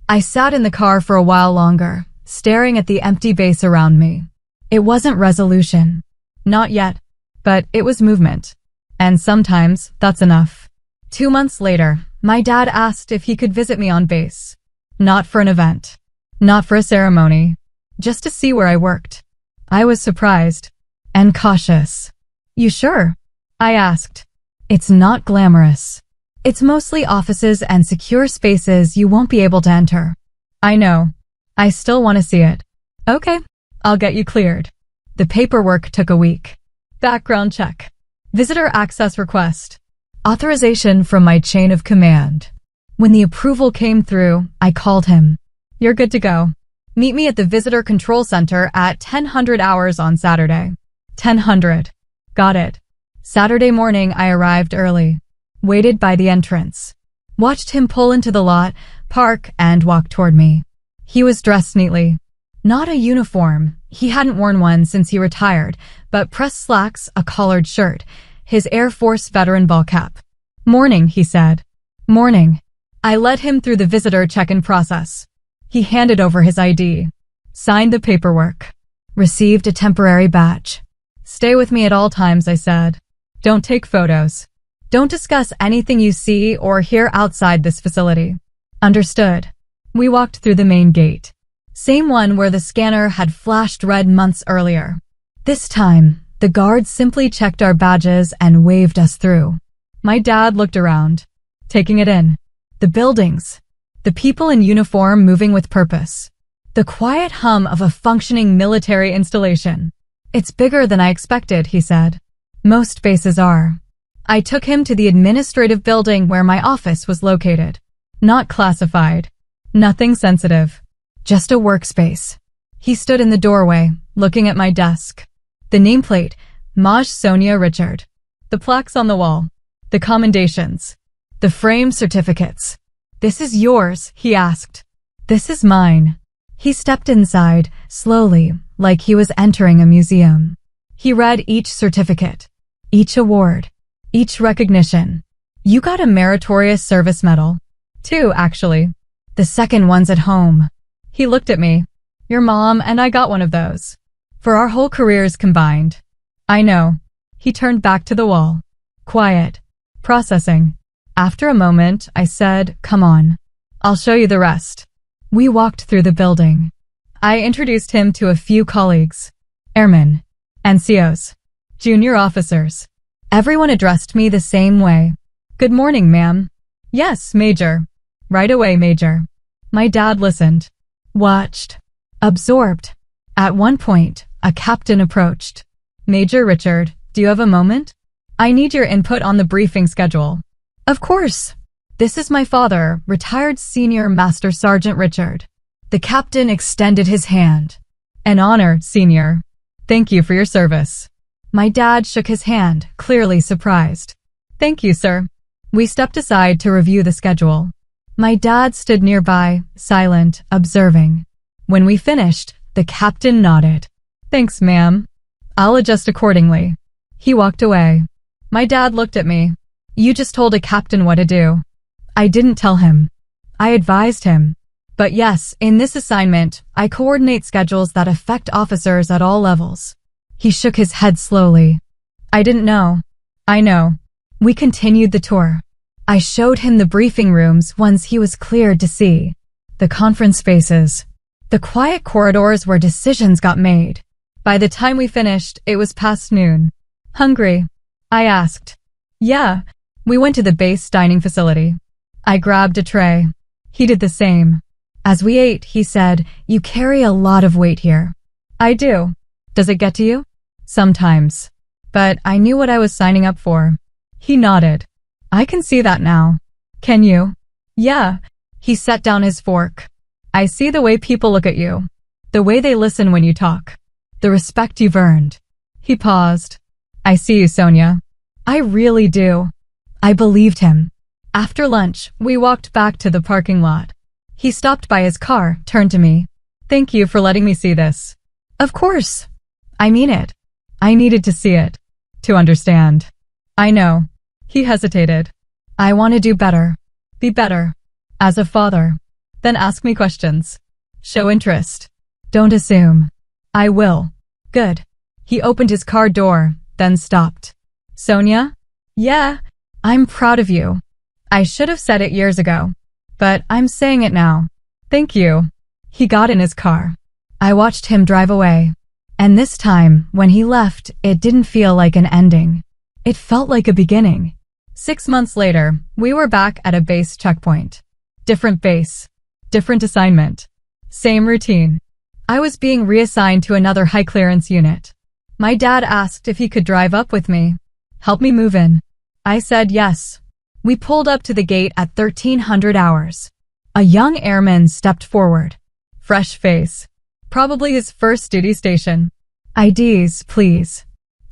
Speaker 1: I sat in the car for a while longer, staring at the empty base around me. It wasn't resolution. Not yet. But it was movement. And sometimes that's enough. 2 months later, my dad asked if he could visit me on base. Not for an event. Not for a ceremony. Just to see where I worked. I was surprised. And cautious. You sure? I asked. It's not glamorous. It's mostly offices and secure spaces you won't be able to enter. I know. I still want to see it. Okay. I'll get you cleared. The paperwork took a week. Background check. Visitor access request. Authorization from my chain of command. When the approval came through, I called him. You're good to go. Meet me at the Visitor Control Center at 10:00 hours on Saturday. 10:00. Got it. Saturday morning, I arrived early. Waited by the entrance. Watched him pull into the lot, park, and walk toward me. He was dressed neatly. Not a uniform. He hadn't worn one since he retired, but pressed slacks, a collared shirt, his Air Force veteran ball cap. Morning, he said. Morning. I led him through the visitor check-in process. He handed over his ID. Signed the paperwork. Received a temporary badge. Stay with me at all times, I said. Don't take photos. Don't discuss anything you see or hear outside this facility. Understood. We walked through the main gate. Same one where the scanner had flashed red months earlier. This time, the guards simply checked our badges and waved us through. My dad looked around, taking it in. The buildings. The people in uniform moving with purpose. The quiet hum of a functioning military installation. It's bigger than I expected, he said. Most bases are. I took him to the administrative building where my office was located. Not classified. Nothing sensitive. Just a workspace. He stood in the doorway, looking at my desk. The nameplate, Maj Sonia Richard. The plaques on the wall. The commendations. The framed certificates. "This is yours," he asked. "This is mine." He stepped inside, slowly, like he was entering a museum. He read each certificate, each award, each recognition. "You got a Meritorious Service Medal. 2, actually. The second one's at home." He looked at me. "Your mom and I got one of those. For our whole careers combined." "I know." He turned back to the wall. Quiet. Processing. After a moment, I said, "Come on. I'll show you the rest." We walked through the building. I introduced him to a few colleagues. Airmen. NCOs. Junior officers. Everyone addressed me the same way. "Good morning, ma'am." "Yes, Major." "Right away, Major." My dad listened. Watched. Absorbed. At one point, a captain approached. "Major Richard, do you have a moment? I need your input on the briefing schedule." "Of course." "This is my father, retired Senior Master Sergeant Richard." The captain extended his hand. "An honor, Senior. Thank you for your service." My dad shook his hand, clearly surprised. "Thank you, sir." We stepped aside to review the schedule. My dad stood nearby, silent, observing. When we finished, the captain nodded. "Thanks, ma'am. I'll adjust accordingly." He walked away. My dad looked at me. "You just told a captain what to do." I didn't tell him. I advised him. But yes, in this assignment, I coordinate schedules that affect officers at all levels. He shook his head slowly. "I didn't know." "I know." We continued the tour. I showed him the briefing rooms ones he was cleared to see. The conference spaces. The quiet corridors where decisions got made. By the time we finished, it was past noon. "Hungry?" I asked. "Yeah." We went to the base dining facility. I grabbed a tray. He did the same. As we ate, he said, "You carry a lot of weight here." "I do." "Does it get to you?" "Sometimes." But I knew what I was signing up for. He nodded. "I can see that now." "Can you?" "Yeah." He set down his fork. "I see the way people look at you. The way they listen when you talk. The respect you've earned." He paused. "I see you, Sonia." "I really do." I believed him. After lunch, we walked back to the parking lot. He stopped by his car, turned to me. "Thank you for letting me see this." "Of course." "I mean it. I needed to see it. To understand." "I know." He hesitated. "I want to do better. Be better. As a father." "Then ask me questions. Show interest. Don't assume." "I will." "Good." He opened his car door, then stopped. "Sonia?" "Yeah." "I'm proud of you." I should have said it years ago, but I'm saying it now. "Thank you." He got in his car. I watched him drive away. And this time, when he left, it didn't feel like an ending. It felt like a beginning. 6 months later, we were back at a base checkpoint. Different base. Different assignment. Same routine. I was being reassigned to another high-clearance unit. My dad asked if he could drive up with me. Help me move in. I said yes. We pulled up to the gate at 1300 hours. A young airman stepped forward. Fresh face. Probably his first duty station. "IDs, please."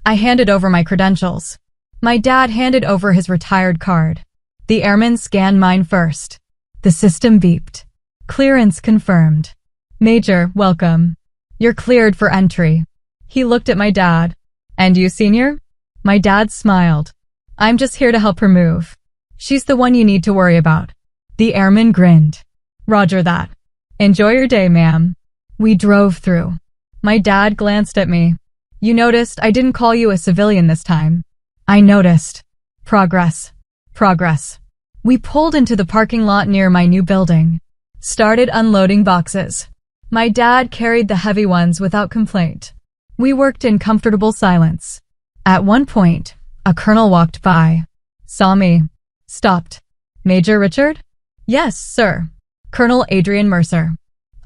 Speaker 1: I handed over my credentials. My dad handed over his retired card. The airman scanned mine first. The system beeped. "Clearance confirmed." "Major, welcome. You're cleared for entry." He looked at my dad. "And you, Senior?" My dad smiled. "I'm just here to help her move. She's the one you need to worry about." The airman grinned. "Roger that. Enjoy your day, ma'am." We drove through. My dad glanced at me. "You noticed I didn't call you a civilian this time." I noticed. Progress. Progress. We pulled into the parking lot near my new building. Started unloading boxes. My dad carried the heavy ones without complaint. We worked in comfortable silence. At one point, a colonel walked by. Saw me. Stopped. "Major Richard?" "Yes, sir." "Colonel Adrian Mercer.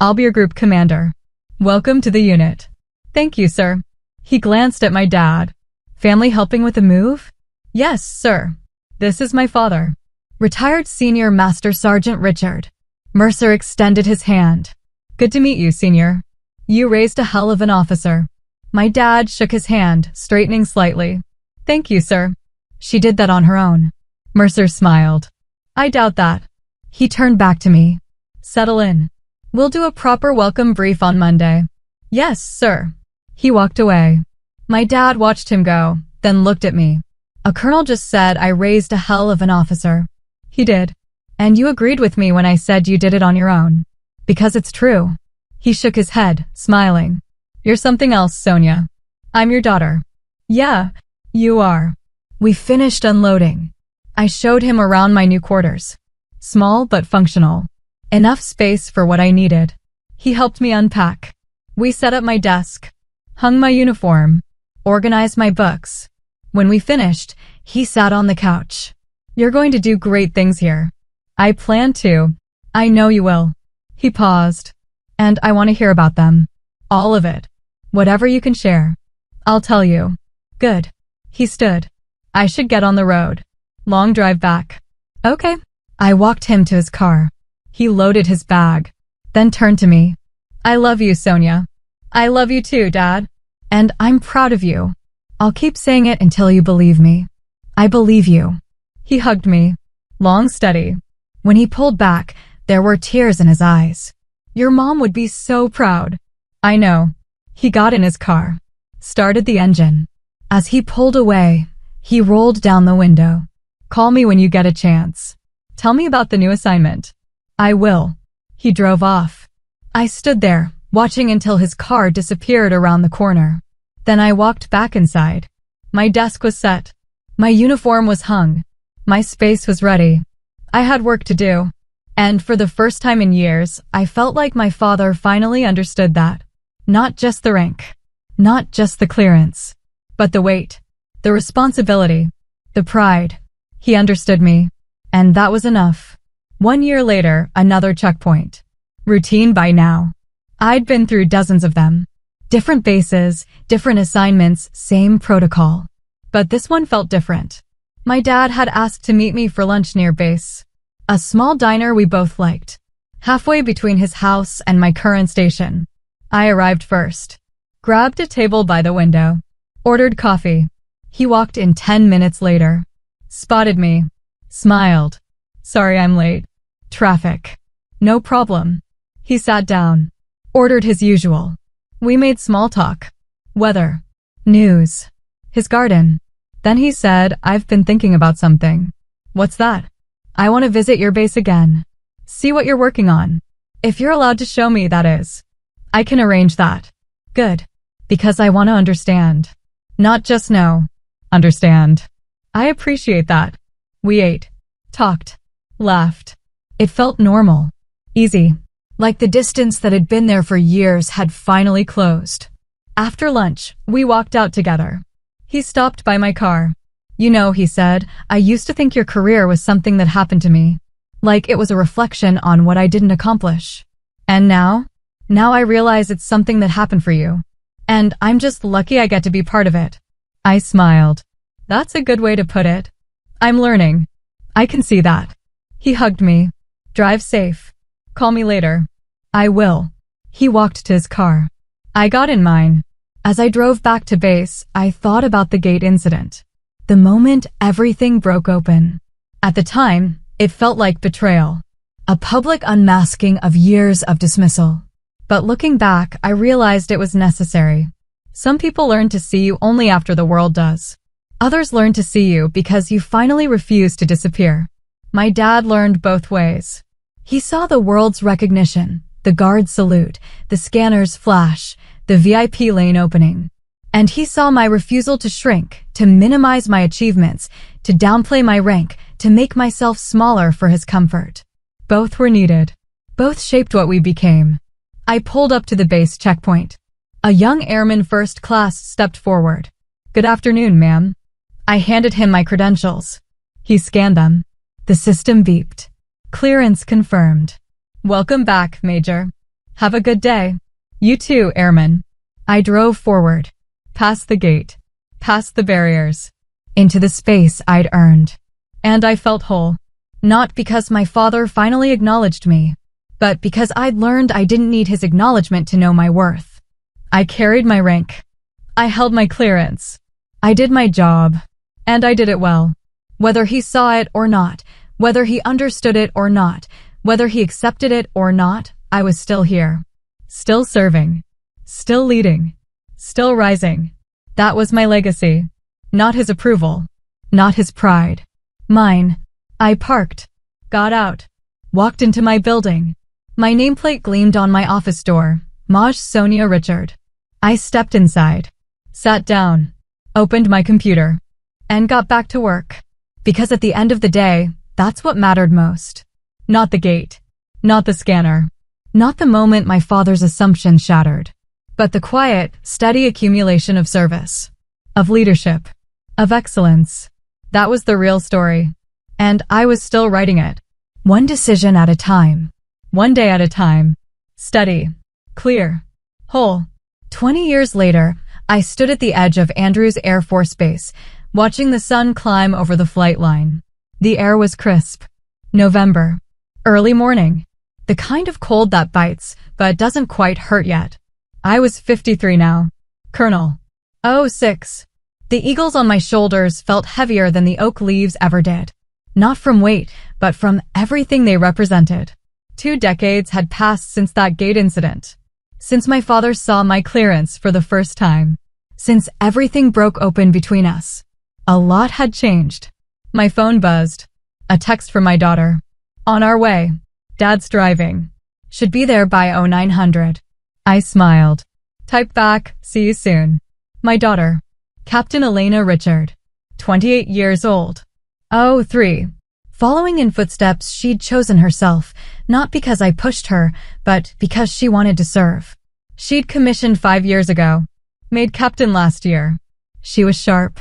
Speaker 1: I'll be your group commander. Welcome to the unit." "Thank you, sir." He glanced at my dad. "Family helping with the move?" "Yes, sir. This is my father. Retired Senior Master Sergeant Richard." Mercer extended his hand. Good to meet you, Senior. You raised a hell of an officer. My dad shook his hand, straightening slightly. Thank you, sir. She did that on her own. Mercer smiled. I doubt that. He turned back to me. Settle in. We'll do a proper welcome brief on Monday. Yes, sir. He walked away. My dad watched him go, then looked at me. A colonel just said I raised a hell of an officer. He did. And you agreed with me when I said you did it on your own. Because it's true. He shook his head, smiling. You're something else, Sonia. I'm your daughter. Yeah, you are. We finished unloading. I showed him around my new quarters. Small but functional. Enough space for what I needed. He helped me unpack. We set up my desk, hung my uniform, organized my books. When we finished, he sat on the couch. You're going to do great things here. I plan to. I know you will. He paused. And I want to hear about them. All of it. Whatever you can share. I'll tell you. Good. He stood. I should get on the road. Long drive back. Okay. I walked him to his car. He loaded his bag, then turned to me. I love you, Sonia. I love you too, Dad. And I'm proud of you. I'll keep saying it until you believe me. I believe you. He hugged me. Long, steady. When he pulled back, there were tears in his eyes. Your mom would be so proud. I know. He got in his car, started the engine. As he pulled away, he rolled down the window. Call me when you get a chance. Tell me about the new assignment. I will. He drove off. I stood there, watching until his car disappeared around the corner. Then I walked back inside. My desk was set. My uniform was hung. My space was ready. I had work to do. And for the first time in years, I felt like my father finally understood that. Not just the rank. Not just the clearance. But the weight. The responsibility. The pride. He understood me. And that was enough. 1 year later, another checkpoint. Routine by now. I'd been through dozens of them. Different bases, different assignments, same protocol. But this one felt different. My dad had asked to meet me for lunch near base. A small diner we both liked. Halfway between his house and my current station. I arrived first. Grabbed a table by the window. Ordered coffee. He walked in 10 minutes later. Spotted me. Smiled. Sorry I'm late. Traffic. No problem. He sat down. Ordered his usual. We made small talk. Weather. News. His garden. Then he said, I've been thinking about something. What's that? I want to visit your base again. See what you're working on. If you're allowed to show me, that is. I can arrange that. Good. Because I want to understand. Not just know. Understand. I appreciate that. We ate. Talked. Laughed. It felt normal. Easy. Like the distance that had been there for years had finally closed. After lunch, we walked out together. He stopped by my car. You know, he said, I used to think your career was something that happened to me. Like it was a reflection on what I didn't accomplish. And now? Now I realize it's something that happened for you. And I'm just lucky I get to be part of it. I smiled. That's a good way to put it. I'm learning. I can see that. He hugged me. Drive safe. Call me later. I will. He walked to his car. I got in mine. As I drove back to base, I thought about the gate incident. The moment everything broke open. At the time, it felt like betrayal. A public unmasking of years of dismissal. But looking back, I realized it was necessary. Some people learn to see you only after the world does. Others learn to see you because you finally refuse to disappear. My dad learned both ways. He saw the world's recognition, the guard salute, the scanner's flash, the VIP lane opening. And he saw my refusal to shrink, to minimize my achievements, to downplay my rank, to make myself smaller for his comfort. Both were needed. Both shaped what we became. I pulled up to the base checkpoint. A young airman first class stepped forward. Good afternoon, ma'am. I handed him my credentials. He scanned them. The system beeped. Clearance confirmed. Welcome back, Major. Have a good day. You too, airman. I drove forward. Past the gate. Past the barriers. Into the space I'd earned. And I felt whole. Not because my father finally acknowledged me, but because I'd learned I didn't need his acknowledgement to know my worth. I carried my rank. I held my clearance. I did my job. And I did it well. Whether he saw it or not, whether he understood it or not, whether he accepted it or not, I was still here. Still serving. Still leading. Still rising. That was my legacy. Not his approval. Not his pride. Mine. I parked. Got out. Walked into my building. My nameplate gleamed on my office door. Maj Sonia Richard. I stepped inside. Sat down. Opened my computer. And got back to work. Because at the end of the day, that's what mattered most. Not the gate. Not the scanner. Not the moment my father's assumptions shattered. But the quiet, steady accumulation of service. Of leadership. Of excellence. That was the real story. And I was still writing it. One decision at a time. One day at a time. Steady. Clear. Whole. 20 years later, I stood at the edge of Andrews Air Force Base, watching the sun climb over the flight line. The air was crisp. November. Early morning. The kind of cold that bites, but doesn't quite hurt yet. I was 53 now. Colonel. 06. The eagles on my shoulders felt heavier than the oak leaves ever did. Not from weight, but from everything they represented. 2 decades had passed since that gate incident. Since my father saw my clearance for the first time. Since everything broke open between us. A lot had changed. My phone buzzed. A text from my daughter. On our way. Dad's driving. Should be there by 0900. I smiled. Typed back, see you soon. My daughter. Captain Elena Richard. 28 years old. 03. Following in footsteps she'd chosen herself, not because I pushed her, but because she wanted to serve. She'd commissioned 5 years ago. Made captain last year. She was sharp.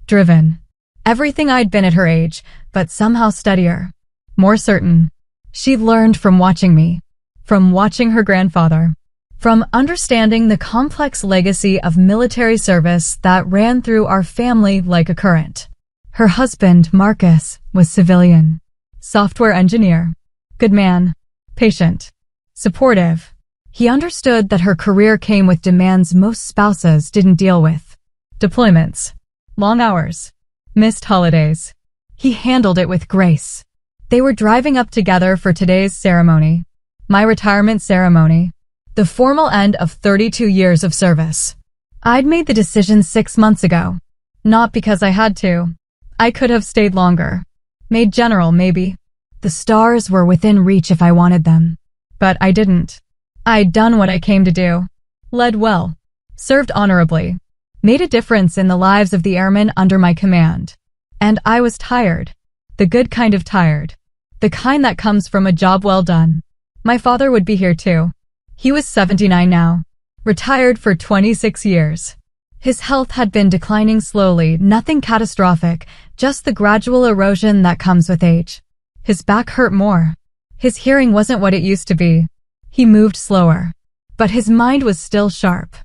Speaker 1: Driven. Everything I'd been at her age, but somehow steadier. More certain. She'd learned from watching me. From watching her grandfather. From understanding the complex legacy of military service that ran through our family like a current. Her husband, Marcus, was civilian. Software engineer. Good man. Patient. Supportive. He understood that her career came with demands most spouses didn't deal with. Deployments. Long hours. Missed holidays. He handled it with grace. They were driving up together for today's ceremony. My retirement ceremony. The formal end of 32 years of service. I'd made the decision 6 months ago. Not because I had to. I could have stayed longer. Made general, maybe. The stars were within reach if I wanted them. But I didn't. I'd done what I came to do. Led well. Served honorably. Made a difference in the lives of the airmen under my command. And I was tired. The good kind of tired. The kind that comes from a job well done. My father would be here too. He was 79 now. Retired for 26 years. His health had been declining slowly, nothing catastrophic, just the gradual erosion that comes with age. His back hurt more. His hearing wasn't what it used to be. He moved slower. But his mind was still sharp.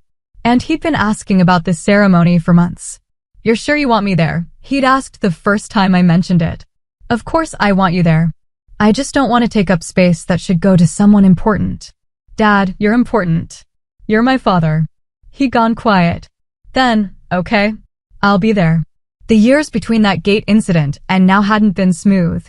Speaker 1: And he'd been asking about this ceremony for months. You're sure you want me there? He'd asked the first time I mentioned it. Of course I want you there. I just don't want to take up space that should go to someone important. Dad, you're important. You're my father. He'd gone quiet. Then, okay, I'll be there. The years between that gate incident and now hadn't been smooth.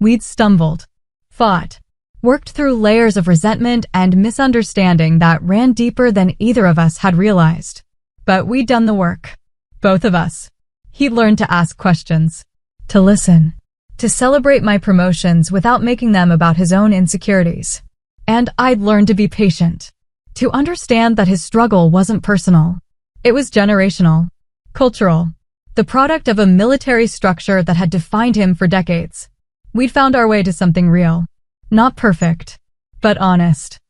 Speaker 1: We'd stumbled. Fought. Worked through layers of resentment and misunderstanding that ran deeper than either of us had realized. But we'd done the work. Both of us. He'd learned to ask questions. To listen. To celebrate my promotions without making them about his own insecurities. And I'd learned to be patient. To understand that his struggle wasn't personal. It was generational. Cultural. The product of a military structure that had defined him for decades. We'd found our way to something real. Not perfect, but honest.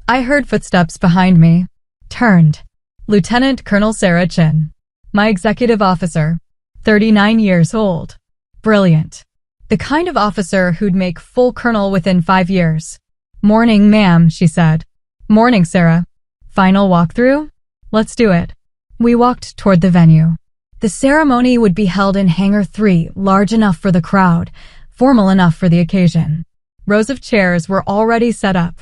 Speaker 1: I heard footsteps behind me. Turned. Lieutenant Colonel Sarah Chin. My executive officer. 39 years old. Brilliant. The kind of officer who'd make full colonel within 5 years. Morning, ma'am, she said. Morning, Sarah. Final walkthrough? Let's do it. We walked toward the venue. The ceremony would be held in Hangar 3, large enough for the crowd, formal enough for the occasion. Rows of chairs were already set up.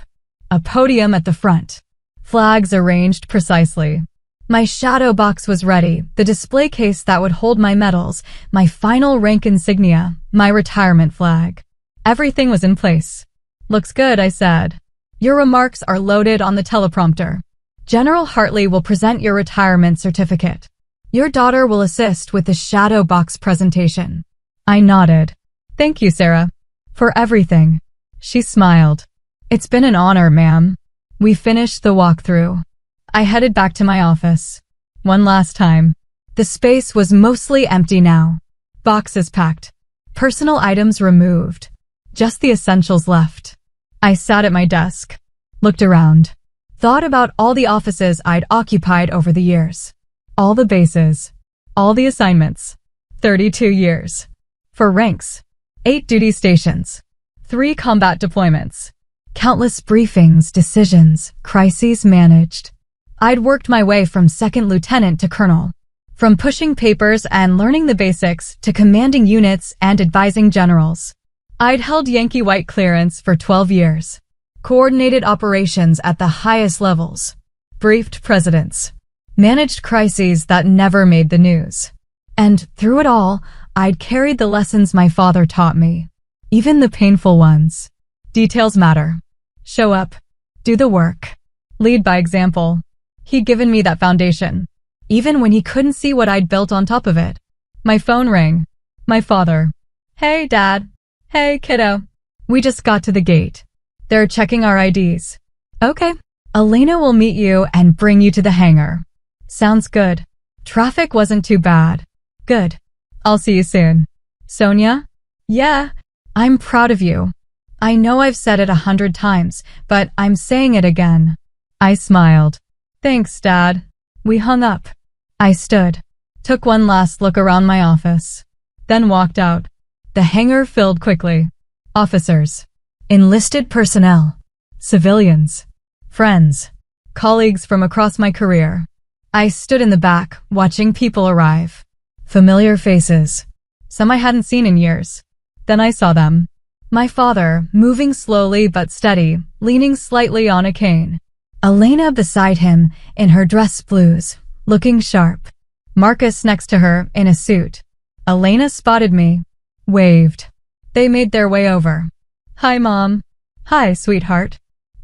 Speaker 1: A podium at the front. Flags arranged precisely. My shadow box was ready, the display case that would hold my medals, my final rank insignia, my retirement flag. Everything was in place. Looks good, I said. Your remarks are loaded on the teleprompter. General Hartley will present your retirement certificate. Your daughter will assist with the shadow box presentation. I nodded. Thank you, Sarah. For everything. She smiled. It's been an honor, ma'am. We finished the walkthrough. I headed back to my office. One last time. The space was mostly empty now. Boxes packed. Personal items removed. Just the essentials left. I sat at my desk. Looked around. Thought about all the offices I'd occupied over the years. All the bases. All the assignments. 32 years. 4 ranks. 8 duty stations. 3 combat deployments. Countless briefings, decisions, crises managed. I'd worked my way from second lieutenant to colonel. From pushing papers and learning the basics to commanding units and advising generals. I'd held Yankee White clearance for 12 years. Coordinated operations at the highest levels. Briefed presidents. Managed crises that never made the news. And through it all, I'd carried the lessons my father taught me. Even the painful ones. Details matter. Show up. Do the work. Lead by example. He'd given me that foundation. Even when he couldn't see what I'd built on top of it. My phone rang. My father. Hey, Dad. Hey, kiddo. We just got to the gate. They're checking our IDs. Okay. Elena will meet you and bring you to the hangar. Sounds good. Traffic wasn't too bad. Good. I'll see you soon. Sonia? Yeah. I'm proud of you. I know I've said it 100 times, but I'm saying it again. I smiled. Thanks, Dad. We hung up. I stood. Took one last look around my office. Then walked out. The hangar filled quickly. Officers. Enlisted personnel. Civilians. Friends. Colleagues from across my career. I stood in the back, watching people arrive. Familiar faces. Some I hadn't seen in years. Then I saw them. My father, moving slowly but steady, leaning slightly on a cane. Elena beside him, in her dress blues, looking sharp. Marcus next to her, in a suit. Elena spotted me. Waved. They made their way over. Hi, Mom. Hi, sweetheart.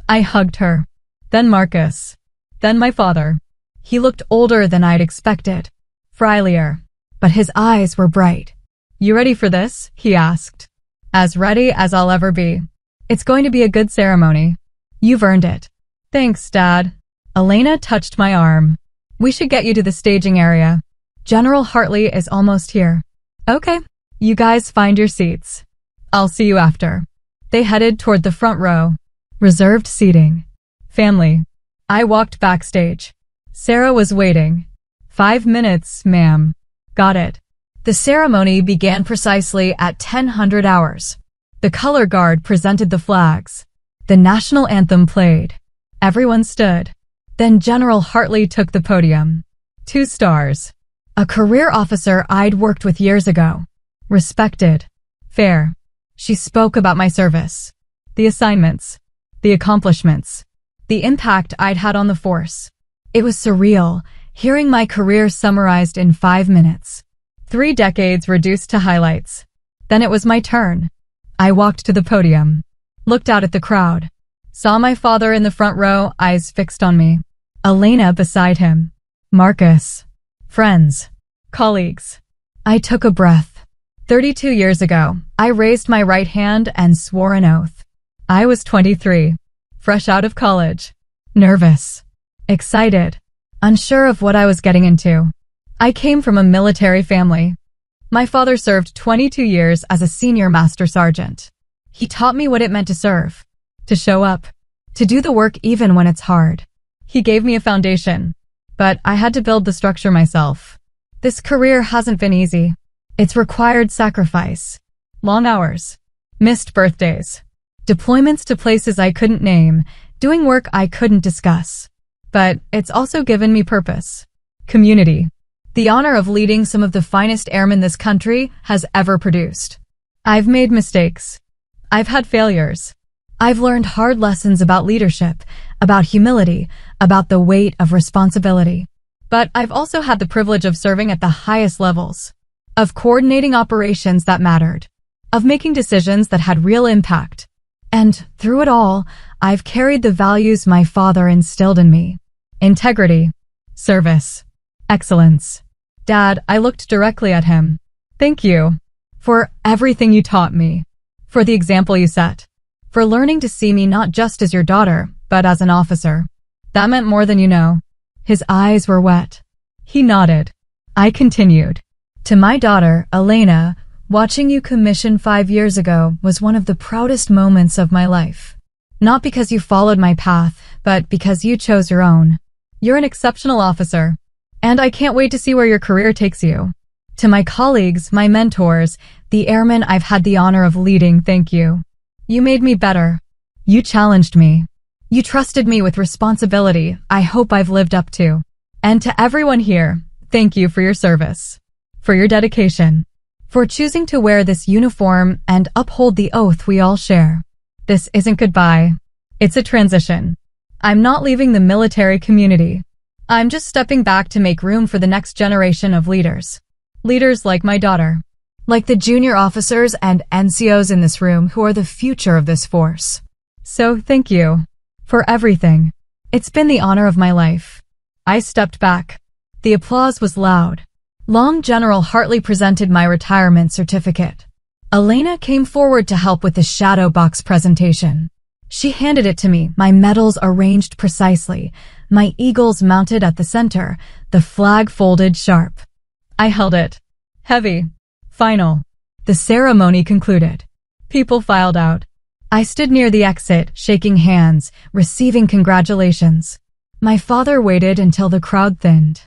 Speaker 1: I hugged her. Then Marcus. Then my father. He looked older than I'd expected. Frielier. But his eyes were bright. You ready for this? He asked. As ready as I'll ever be. It's going to be a good ceremony. You've earned it. Thanks, Dad. Elena touched my arm. We should get you to the staging area. General Hartley is almost here. Okay. You guys find your seats. I'll see you after. They headed toward the front row. Reserved seating. Family. I walked backstage. Sarah was waiting. 5 minutes, ma'am. Got it. The ceremony began precisely at 1000 hours. The color guard presented the flags. The national anthem played. Everyone stood. Then General Hartley took the podium. 2 stars. A career officer I'd worked with years ago. Respected. Fair. She spoke about my service. The assignments. The accomplishments. The impact I'd had on the force. It was surreal, hearing my career summarized in 5 minutes. 3 decades reduced to highlights. Then it was my turn. I walked to the podium. Looked out at the crowd. Saw my father in the front row, eyes fixed on me. Elena beside him. Marcus. Friends. Colleagues. I took a breath. 32 years ago, I raised my right hand and swore an oath. I was 23. Fresh out of college. Nervous. Excited. Unsure of what I was getting into. I came from a military family. My father served 22 years as a senior master sergeant. He taught me what it meant to serve. To show up. To do the work even when it's hard. He gave me a foundation. But I had to build the structure myself. This career hasn't been easy. It's required sacrifice. Long hours. Missed birthdays. Deployments to places I couldn't name. Doing work I couldn't discuss. But it's also given me purpose. Community. The honor of leading some of the finest airmen this country has ever produced. I've made mistakes. I've had failures. I've learned hard lessons about leadership, about humility, about the weight of responsibility. But I've also had the privilege of serving at the highest levels, of coordinating operations that mattered, of making decisions that had real impact. And through it all, I've carried the values my father instilled in me. Integrity, service, excellence. Dad, I looked directly at him. Thank you for everything you taught me, for the example you set, for learning to see me not just as your daughter, but as an officer. That meant more than you know. His eyes were wet. He nodded. I continued. To my daughter, Elena, watching you commission 5 years ago was one of the proudest moments of my life. Not because you followed my path, but because you chose your own. You're an exceptional officer, and I can't wait to see where your career takes you. To my colleagues, my mentors, the airmen I've had the honor of leading, thank you. You made me better. You challenged me. You trusted me with responsibility I hope I've lived up to. And to everyone here, thank you for your service, for your dedication, for choosing to wear this uniform and uphold the oath we all share. This isn't goodbye. It's a transition. I'm not leaving the military community. I'm just stepping back to make room for the next generation of leaders. Leaders like my daughter. Like the junior officers and NCOs in this room who are the future of this force. So thank you for everything. It's been the honor of my life. I stepped back. The applause was loud. Long General Hartley presented my retirement certificate. Elena came forward to help with the shadow box presentation. She handed it to me, my medals arranged precisely, my eagles mounted at the center, the flag folded sharp. I held it. Heavy. Final. The ceremony concluded. People filed out. I stood near the exit, shaking hands, receiving congratulations. My father waited until the crowd thinned.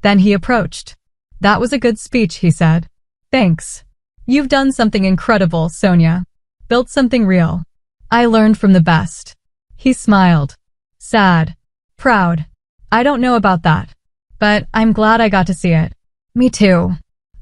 Speaker 1: Then he approached. That was a good speech, he said. Thanks. You've done something incredible, Sonia. Built something real. I learned from the best. He smiled. Sad. Proud. I don't know about that. But I'm glad I got to see it. Me too.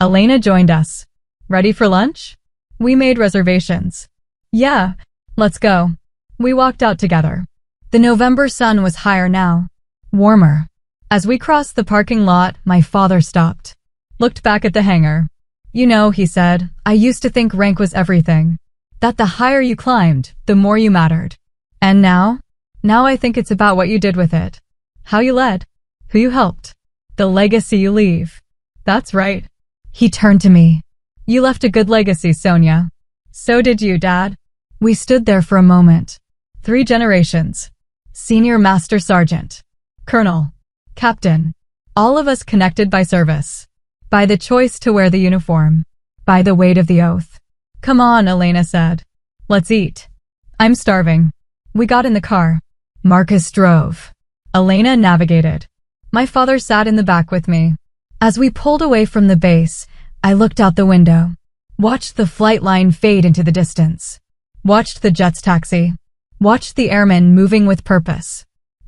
Speaker 1: Elena joined us. Ready for lunch? We made reservations. Yeah, let's go. We walked out together. The November sun was higher now. Warmer. As we crossed the parking lot, my father stopped. Looked back at the hangar. You know, he said, I used to think rank was everything. That the higher you climbed, the more you mattered. And now? Now I think it's about what you did with it. How you led. Who you helped. The legacy you leave. That's right. He turned to me. You left a good legacy, Sonia. So did you, Dad. We stood there for a moment. 3 generations. Senior Master Sergeant. Colonel. Captain. All of us connected by service. By the choice to wear the uniform. By the weight of the oath. Come on, Elena said. Let's eat. I'm starving. We got in the car. Marcus drove. Elena navigated. My father sat in the back with me. As we pulled away from the base, I looked out the window. Watched the flight line fade into the distance. Watched the jets taxi. Watched the airmen moving with purpose.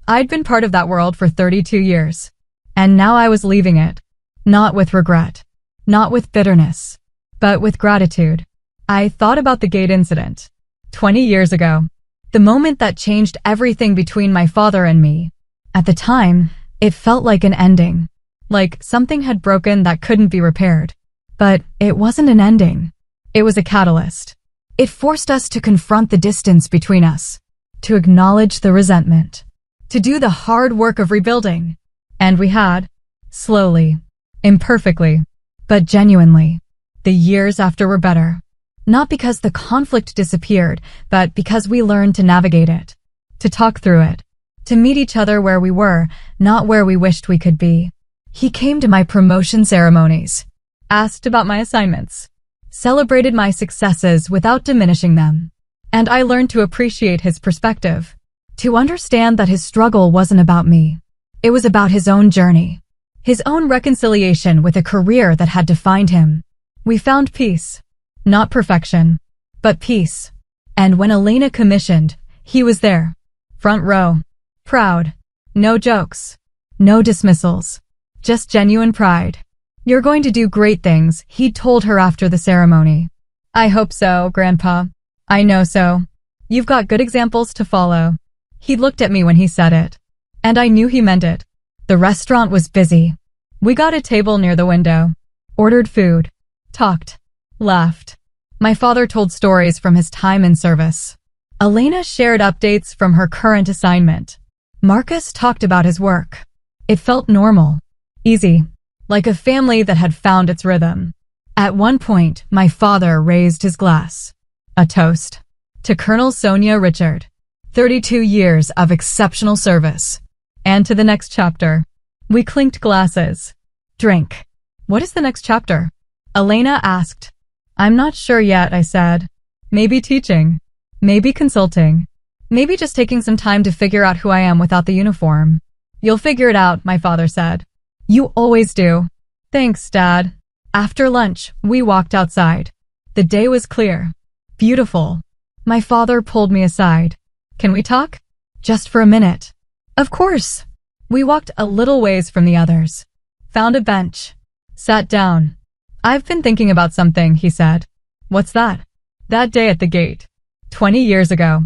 Speaker 1: I'd been part of that world for 32 years. And now I was leaving it. Not with regret. Not with bitterness. But with gratitude. I thought about the gate incident. 20 years ago. The moment that changed everything between my father and me. At the time, it felt like an ending. Like something had broken that couldn't be repaired. But it wasn't an ending. It was a catalyst. It forced us to confront the distance between us. To acknowledge the resentment. To do the hard work of rebuilding. And we had. Slowly. Imperfectly. But genuinely. The years after were better. Not because the conflict disappeared, but because we learned to navigate it. To talk through it. To meet each other where we were, not where we wished we could be. He came to my promotion ceremonies. Asked about my assignments. Celebrated my successes without diminishing them. And I learned to appreciate his perspective. To understand that his struggle wasn't about me. It was about his own journey. His own reconciliation with a career that had defined him. We found peace. Not perfection, but peace. And when Elena commissioned, he was there. Front row. Proud. No jokes. No dismissals. Just genuine pride. You're going to do great things, he told her after the ceremony. I hope so, Grandpa. I know so. You've got good examples to follow. He looked at me when he said it. And I knew he meant it. The restaurant was busy. We got a table near the window, ordered food, talked, laughed. My father told stories from his time in service. Elena shared updates from her current assignment. Marcus talked about his work. It felt normal, easy, like a family that had found its rhythm. At one point, my father raised his glass. A toast. To Colonel Sonia Richard. 32 years of exceptional service. And to the next chapter. We clinked glasses. Drink. What is the next chapter? Elena asked. I'm not sure yet, I said. Maybe teaching. Maybe consulting. Maybe just taking some time to figure out who I am without the uniform. You'll figure it out, my father said. You always do. Thanks, Dad. After lunch, we walked outside. The day was clear. Beautiful. My father pulled me aside. Can we talk? Just for a minute. Of course. We walked a little ways from the others. Found a bench. Sat down. I've been thinking about something, he said. What's that? That day at the gate. 20 years ago.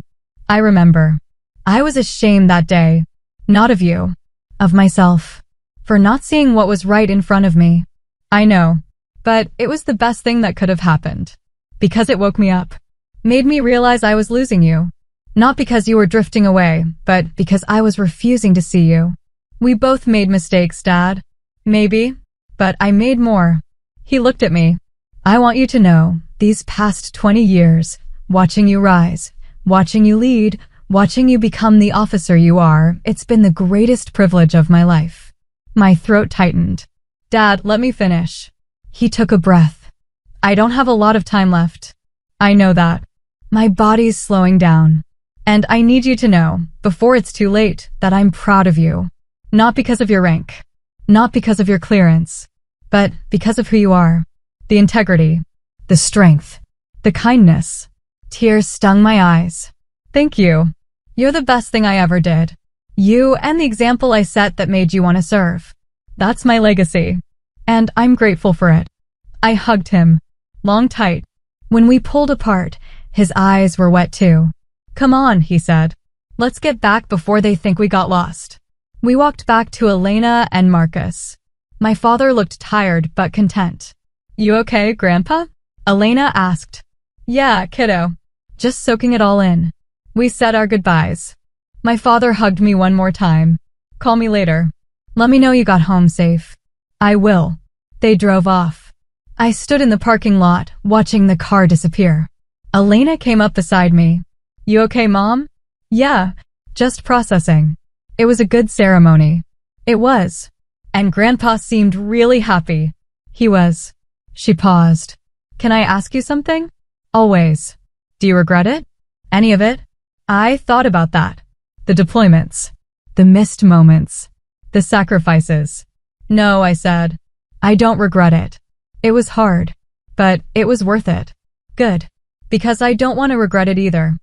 Speaker 1: I remember. I was ashamed that day. Not of you. Of myself. For not seeing what was right in front of me. I know. But it was the best thing that could have happened. Because it woke me up. Made me realize I was losing you. Not because you were drifting away, but because I was refusing to see you. We both made mistakes, Dad. Maybe. But I made more. He looked at me. I want you to know, these past 20 years, watching you rise, watching you lead, watching you become the officer you are, it's been the greatest privilege of my life. My throat tightened. Dad, let me finish. He took a breath. I don't have a lot of time left. I know that. My body's slowing down. And I need you to know, before it's too late, that I'm proud of you. Not because of your rank. Not because of your clearance. But because of who you are. The integrity. The strength. The kindness. Tears stung my eyes. Thank you. You're the best thing I ever did. You and the example I set that made you want to serve. That's my legacy. And I'm grateful for it. I hugged him. Long tight. When we pulled apart, his eyes were wet too. Come on, he said. Let's get back before they think we got lost. We walked back to Elena and Marcus. My father looked tired but content. You okay, Grandpa? Elena asked. Yeah, kiddo. Just soaking it all in. We said our goodbyes. My father hugged me one more time. Call me later. Let me know you got home safe. I will. They drove off. I stood in the parking lot, watching the car disappear. Elena came up beside me. You okay, Mom? Yeah, just processing. It was a good ceremony. It was. And Grandpa seemed really happy. He was. She paused. Can I ask you something? Always. Do you regret it? Any of it? I thought about that. The deployments. The missed moments. The sacrifices. No, I said. I don't regret it. It was hard. But it was worth it. Good. Because I don't want to regret it either.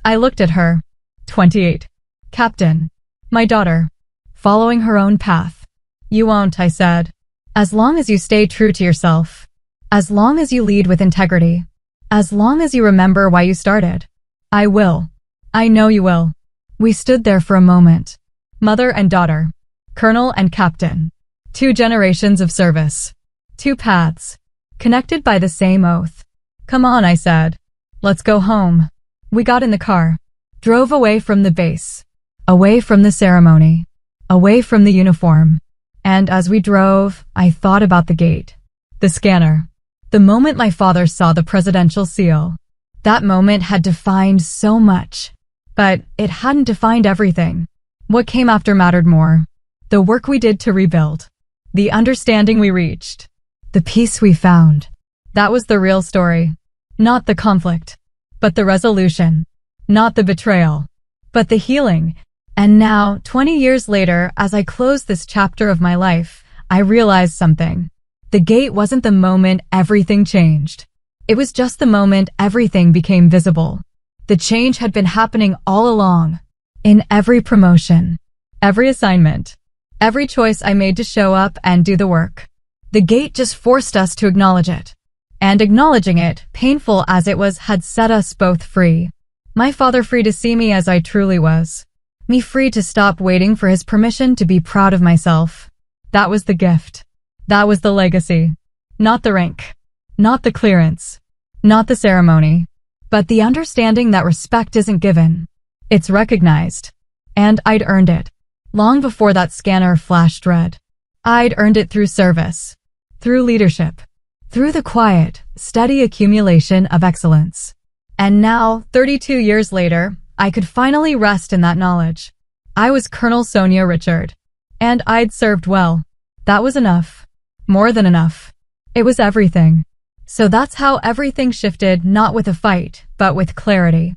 Speaker 1: I looked at her. 28. Captain. My daughter. Following her own path. You won't, I said. As long as you stay true to yourself. As long as you lead with integrity. As long as you remember why you started. I will. I know you will. We stood there for a moment. Mother and daughter. Colonel and captain. 2 generations of service. 2 paths. Connected by the same oath. Come on, I said. Let's go home. We got in the car. Drove away from the base. Away from the ceremony. Away from the uniform. And as we drove, I thought about the gate. The scanner. The moment my father saw the presidential seal. That moment had defined so much. But it hadn't defined everything. What came after mattered more. The work we did to rebuild. The understanding we reached. The peace we found. That was the real story. Not the conflict. But the resolution. Not the betrayal. But the healing. And now, 20 years later, as I close this chapter of my life, I realized something. The gate wasn't the moment everything changed. It was just the moment everything became visible. The change had been happening all along. In every promotion. Every assignment. Every choice I made to show up and do the work. The gate just forced us to acknowledge it. And acknowledging it, painful as it was, had set us both free. My father free to see me as I truly was. Me free to stop waiting for his permission to be proud of myself. That was the gift. That was the legacy. Not the rank. Not the clearance. Not the ceremony. But the understanding that respect isn't given. It's recognized. And I'd earned it. Long before that scanner flashed red. I'd earned it through service. Through leadership. Through the quiet, steady accumulation of excellence. And now, 32 years later, I could finally rest in that knowledge. I was Colonel Sonia Richard. And I'd served well. That was enough. More than enough. It was everything. So that's how everything shifted, not with a fight, but with clarity.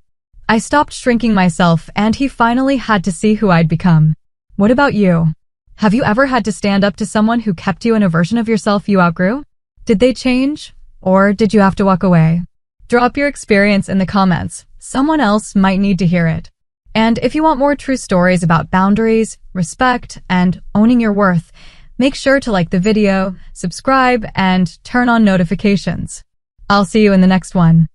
Speaker 1: I stopped shrinking myself and he finally had to see who I'd become. What about you? Have you ever had to stand up to someone who kept you in a version of yourself you outgrew? Did they change? Or did you have to walk away? Drop your experience in the comments. Someone else might need to hear it. And if you want more true stories about boundaries, respect, and owning your worth, make sure to like the video, subscribe, and turn on notifications. I'll see you in the next one.